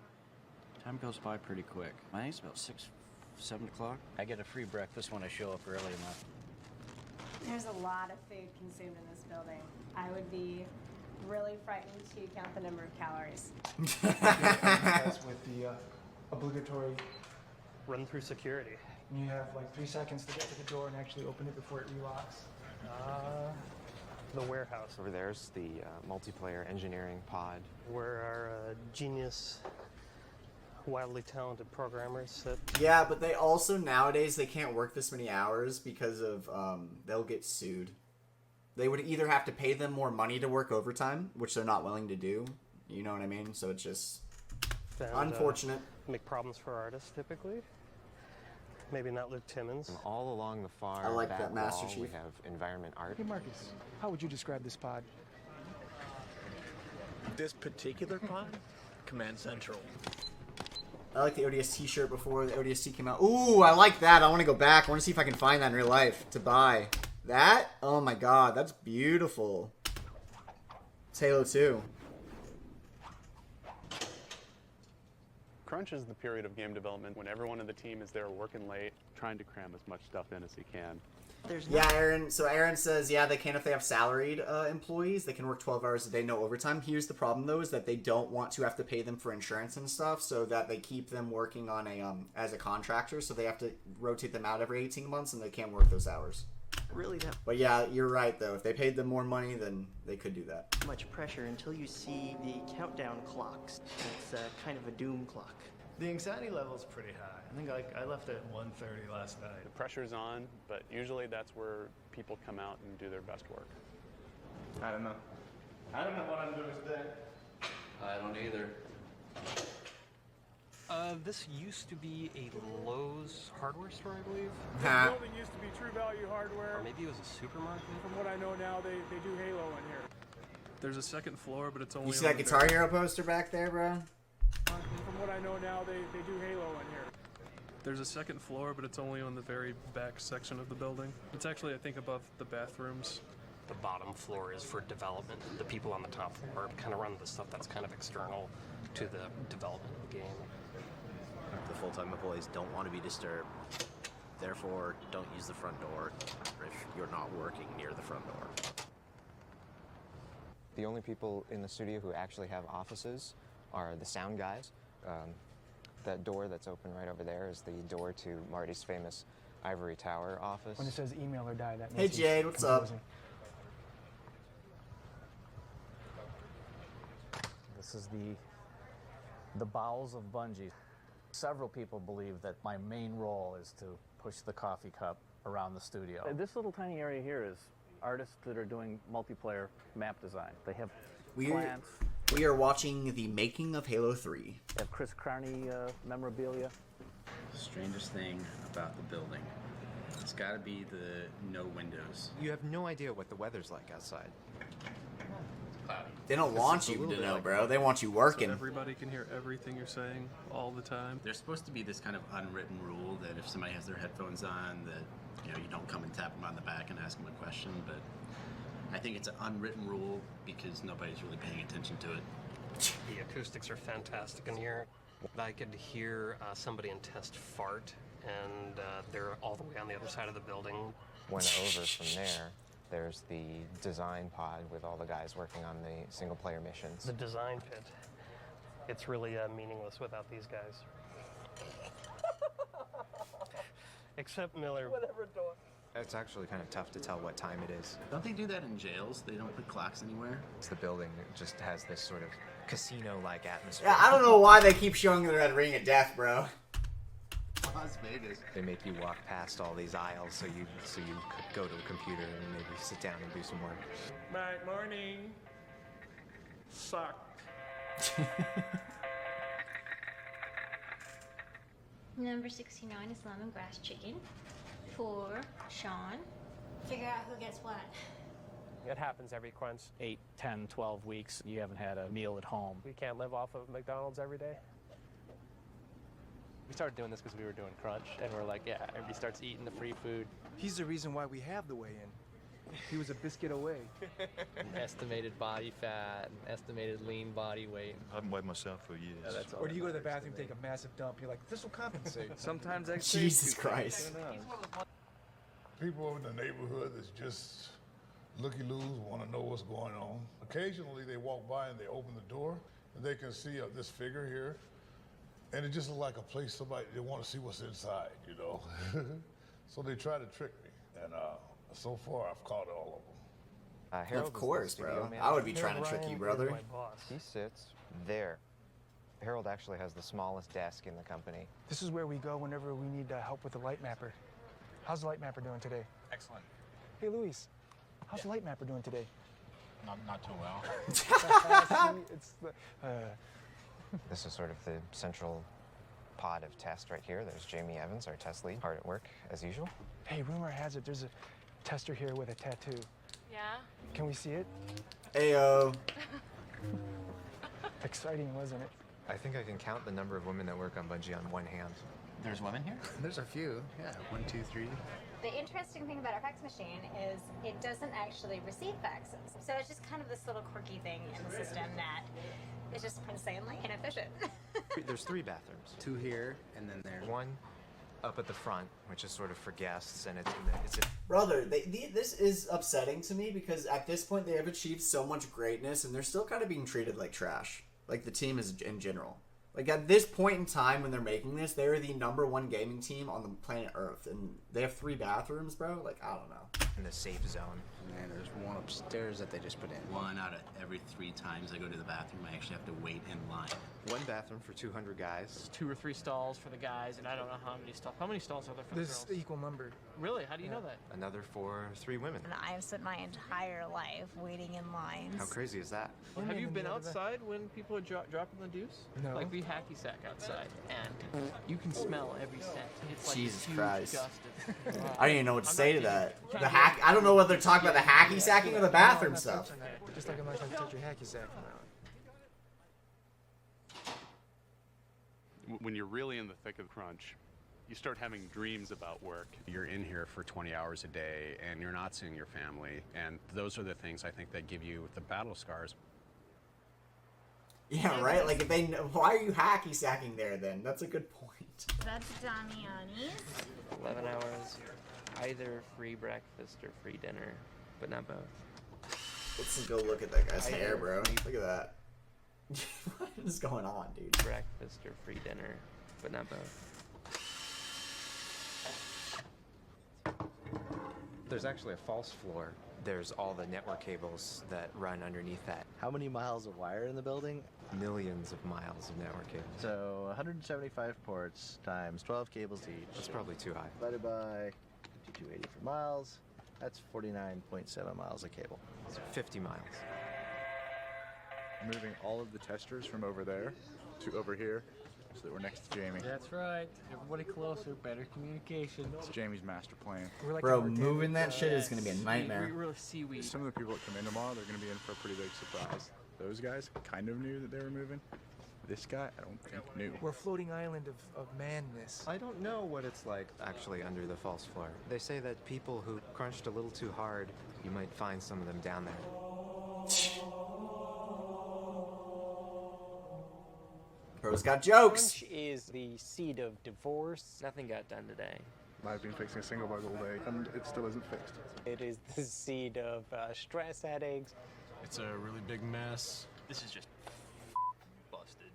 Time goes by pretty quick. I think it's about 7 o'clock. I get a free breakfast when I show up early enough.
There's a lot of food consumed in this building. I would be really frightened to count the number of calories.
That's with the obligatory
run through security.
You have like 3 seconds to get to the door and actually open it before it relocks.
The warehouse.
Over there's the multiplayer engineering pod.
Where our genius, wildly talented programmers sit.
Yeah, but they also nowadays they can't work this many hours because of they'll get sued. They would either have to pay them more money to work overtime, which they're not willing to do. You know what I mean? So it's just unfortunate.
Make problems for artists typically. Maybe not Luke Timmons.
And all along the far
I like
back
that, Master
wall,
Chief.
we have environment art.
Hey Marcus, how would you describe this pod?
This particular pod? Command Central.
I like the ODST shirt before the ODST came out. Ooh, I like that. I want to go back. I want to see if I can find that in real life to buy. That? Oh my god, that's beautiful. It's Halo 2.
Crunch is the period of game development when everyone in the team is there working late, trying to cram as much stuff in as he can.
Yeah, Aaron. So Aaron says, yeah, they can if they have salaried employees. They can work 12 hours a day, no overtime. Here's the problem, though, is that they don't want to have to pay them for insurance and stuff, so that they keep them working on a as a contractor. So they have to rotate them out every 18 months, and they can't work those hours.
Really that
But yeah, you're right, though. If they paid them more money, then they could do that.
much pressure until you see the countdown clocks. It's kind of a doom clock.
The anxiety level's pretty high. I think I left at 1:30 last night.
The pressure's on, but usually that's where people come out and do their best work.
I don't know. I don't know what I'm doing today.
I don't either.
This used to be a Lowe's hardware store, I believe.
Huh.
building used to be True Value Hardware.
Or maybe it was a supermarket.
From what I know now, they do Halo in here.
There's a second floor, but it's only.
You see that Guitar Hero poster back there, bro?
From what I know now, they do Halo in here.
There's a second floor, but it's only on the very back section of the building. It's actually, I think, above the bathrooms.
The bottom floor is for development. The people on the top floor kind of run the stuff that's kind of external to the development of the game.
The full-time employees don't want to be disturbed. Therefore, don't use the front door if you're not working near the front door.
The only people in the studio who actually have offices are the sound guys. That door that's open right over there is the door to Marty's famous Ivory Tower office.
When it says email or die, that
Hey,
means
Jade, what's up?
This is the bowels of Bungie. Several people believe that my main role is to push the coffee cup around the studio. This little tiny area here is artists that are doing multiplayer map design. They have plants.
We are watching the making of Halo 3.
They have Chris Carney memorabilia.
Strangest thing about the building. It's gotta be the no windows.
You have no idea what the weather's like outside.
They don't want you to know, bro. They want you working.
So everybody can hear everything you're saying all the time.
There's supposed to be this kind of unwritten rule that if somebody has their headphones on, that you don't come and tap them on the back and ask them a question. But I think it's an unwritten rule because nobody's really paying attention to it.
The acoustics are fantastic in here. I could hear somebody in test fart, and they're all the way on the other side of the building.
Went over from there. There's the design pod with all the guys working on the single-player missions.
The design pit. It's really meaningless without these guys. Except Miller.
Whatever door.
It's actually kind of tough to tell what time it is.
Don't they do that in jails? They don't put clocks anywhere?
It's the building. It just has this sort of casino-like atmosphere.
Yeah, I don't know why they keep showing the red ring of death, bro.
Las Vegas.
They make you walk past all these aisles so you could go to a computer and maybe sit down and do some work.
Good morning. Suck.
Number 69 is lemongrass chicken for Sean. Figure out who gets what.
It happens every crunch.
8, 10, 12 weeks, you haven't had a meal at home.
We can't live off of McDonald's every day. We started doing this because we were doing crunch, and we're like, yeah, everybody starts eating the free food.
He's the reason why we have the weigh-in. He was a biscuit away.
Estimated body fat, estimated lean body weight.
I haven't weighed myself for years.
Yeah, that's all
Or
that
do you go to the
matters
bathroom,
to me.
take a massive dump, you're like, this will compensate.
Sometimes I
Jesus Christ.
People over in the neighborhood that's just looky-loos, want to know what's going on. Occasionally they walk by and they open the door and they can see this figure here. And it just looks like a place they want to see what's inside, So they try to trick me. And so far I've caught all of them.
Harold
Of course,
is the studio
bro.
manager.
I would be trying to trick you, brother.
He sits there. Harold actually has the smallest desk in the company.
This is where we go whenever we need help with the light mapper. How's the light mapper doing today?
Excellent.
Hey, Luis, how's the light mapper doing today?
Not too well.
See, it's the,
This is sort of the central pod of test right here. There's Jamie Evans, our test lead, hard at work as usual.
Hey, rumor has it there's a tester here with a tattoo.
Yeah?
Can we see it?
Ayo.
Exciting, wasn't it?
I think I can count the number of women that work on Bungie on one hand.
There's women here? There's a few. Yeah, 1, 2, 3.
The interesting thing about our fax machine is it doesn't actually receive faxes. So it's just kind of this little quirky thing in the system that is just insanely inefficient.
There's 3 bathrooms.
2 here, and then there's
one up at the front, which is sort of for guests, and
Brother, this is upsetting to me because at this point they have achieved so much greatness and they're still kind of being treated like trash. Like the team is in general. Like at this point in time when they're making this, they're the #1 gaming team on the planet Earth, and they have 3 bathrooms, bro. Like I don't know.
in the safe zone.
And there's one upstairs that they just put in.
1 out of every 3 times I go to the bathroom, I actually have to wait in line.
1 bathroom for 200 guys.
2 or 3 stalls for the guys, and I don't know how many stalls. How many stalls are there for the
There's
girls?
equal number.
Really? How do you know that?
Another for 3 women.
And I've spent my entire life waiting in lines.
How crazy is that?
Well, have you been outside when people are dropping the deuce?
No.
Like we hacky sack outside, and you can smell every scent. It's like
Jesus
huge
Christ.
gust of-
I don't even know what to say to that. The hack. I don't know whether they're talking about the hacky sacking or the bathroom stuff.
Just like I'm not going to touch your hacky sack.
When you're really in the thick of crunch, you start having dreams about work.
You're in here for 20 hours a day and you're not seeing your family, and those are the things I think that give you the battle scars.
Yeah, right? Like, if they, why are you hacky sacking there then? That's a good point.
That's Damiani's.
11 hours, either free breakfast or free dinner, but not both.
Let's go look at that guy's hair, bro. Look at that. What is going on, dude?
Breakfast or free dinner, but not both.
There's actually a false floor. There's all the network cables that run underneath that.
How many miles of wire in the building?
Millions of miles of network cables.
So 175 ports times 12 cables each.
That's probably too high.
Divided by 5280 for miles. That's 49.7 miles of cable.
So 50 miles.
Moving all of the testers from over there to over here so that we're next to Jamie.
That's right. Everybody closer, better communication.
It's Jamie's master plan.
Bro, moving that shit is going to be a nightmare.
We're seaweed.
Some of the people that come in tomorrow, they're going to be in for a pretty big surprise. Those guys kind of knew that they were moving. This guy, I don't think knew.
We're a floating island of madness.
I don't know what it's like actually under the false floor. They say that people who crunched a little too hard, you might find some of them down there.
Bro's got jokes.
Crunch is the seed of divorce. Nothing got done today.
I've been fixing a single bug all day, and it still isn't fixed.
It is the seed of stress headaches.
It's a really big mess.
This is just busted.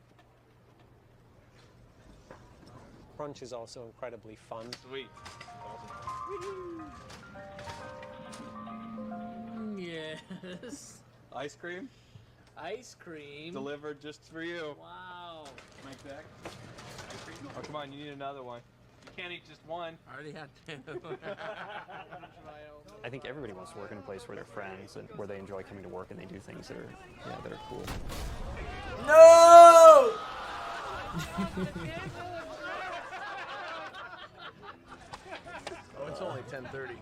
Crunch is also incredibly fun.
Sweet.
Yes.
Ice cream?
Ice cream.
Delivered just for you.
Wow.
Mike back. Oh, come on, you need another one. You can't eat just one.
I already had 2.
I think everybody wants to work in a place where they're friends and where they enjoy coming to work and they do things that are, that are cool.
No!
Oh, it's only 10:30.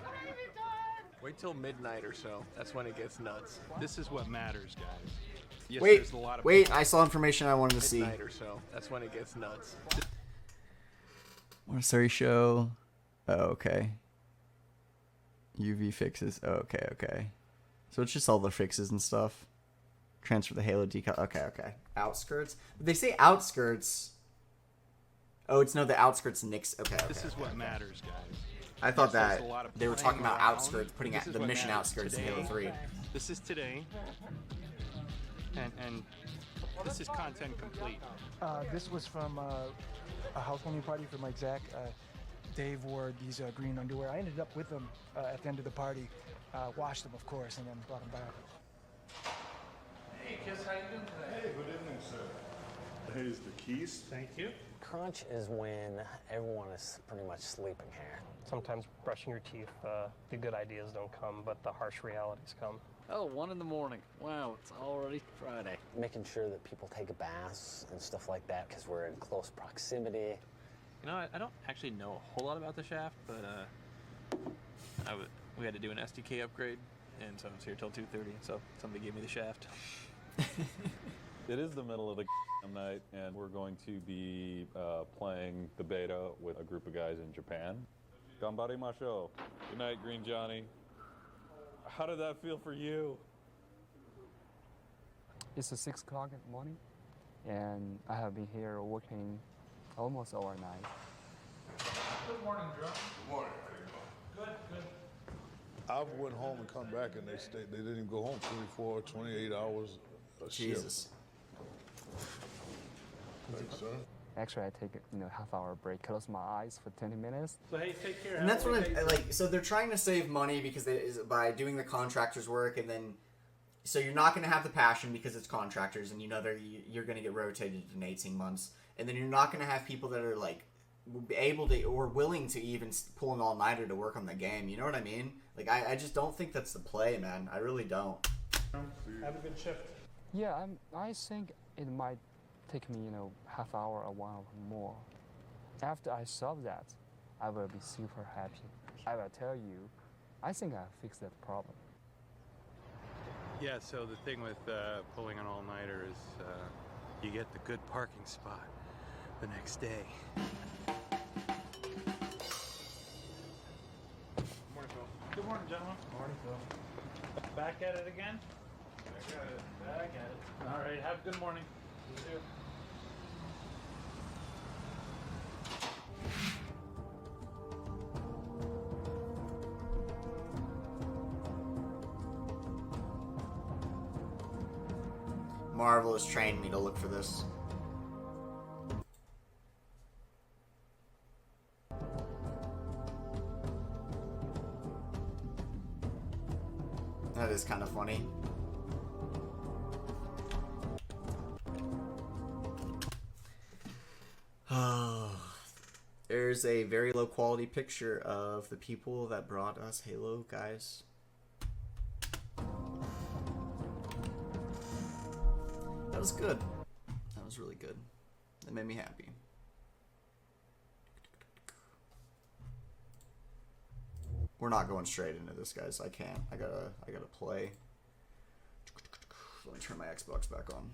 Wait till midnight or so. That's when it gets nuts. This is what matters, guys. Yes,
wait,
there's a lot of
wait, I saw information I wanted to see.
midnight or so. That's when it gets nuts.
Montessori show. Oh, okay. UV fixes. Oh, okay. So it's just all the fixes and stuff. Transfer the Halo decal. Okay. Outskirts. But they say outskirts. Oh, it's the outskirts Nix. Okay.
This is what matters, guys.
I thought
Yes, there's
that
a lot of
they were
playing
talking about
around.
outskirts, putting
This is
the
what
mission
matters
outskirts in
today.
Halo 3.
This is today. And this is content complete.
This was from a housewarming party for Mike Zach. Dave wore these green underwear. I ended up with them at the end of the party. Washed them, of course, and then brought them back.
Hey, Kiss, how you doing today?
Hey, good evening, sir. Here's the keys.
Thank you.
Crunch is when everyone is pretty much sleeping here.
Sometimes brushing your teeth, the good ideas don't come, but the harsh realities come.
Oh, 1 in the morning. Wow, it's already Friday.
Making sure that people take a bath and stuff like that because we're in close proximity.
You know, I don't actually know a whole lot about the shaft, but we had to do an SDK upgrade, and so I was here till 2:30. So somebody gave me the shaft.
It is the middle of the night, and we're going to be playing the beta with a group of guys in Japan. Ganbare Masho. Good night, Green Johnny. How did that feel for you?
It's 6 o'clock in the morning, and I have been here working almost overnight.
Good morning, Joe. Good morning. Good, good.
I went home and come back and they didn't even go home 24, 28 hours a
Jesus.
Thanks, sir.
Actually, I take half-hour break, close my eyes for 20 minutes.
So hey, take care.
And that's what I like. So they're trying to save money because by doing the contractors work, and then so you're not going to have the passion because it's contractors, and you're going to get rotated in 18 months, and then you're not going to have people that are like able to or willing to even pull an all-nighter to work on the game. You know what I mean? Like I just don't think that's the play, man. I really don't.
Have a good shift.
Yeah, I think it might take me, half hour or 1 hour more. After I solve that, I will be super happy. I will tell you, I think I fixed that problem.
Yeah, so the thing with pulling an all-nighter is you get the good parking spot the next day.
Morning, Phil. Good morning, gentlemen. Morning, Phil. Back at it again? Back at it. Back at it. All right, have a good morning. You too.
Marvel has trained me to look for this. That is kind of funny. There's a very low quality picture of the people that brought us Halo, guys. That was good. That was really good. That made me happy. We're not going straight into this, guys. I can't. I gotta play. Let me turn my Xbox back on.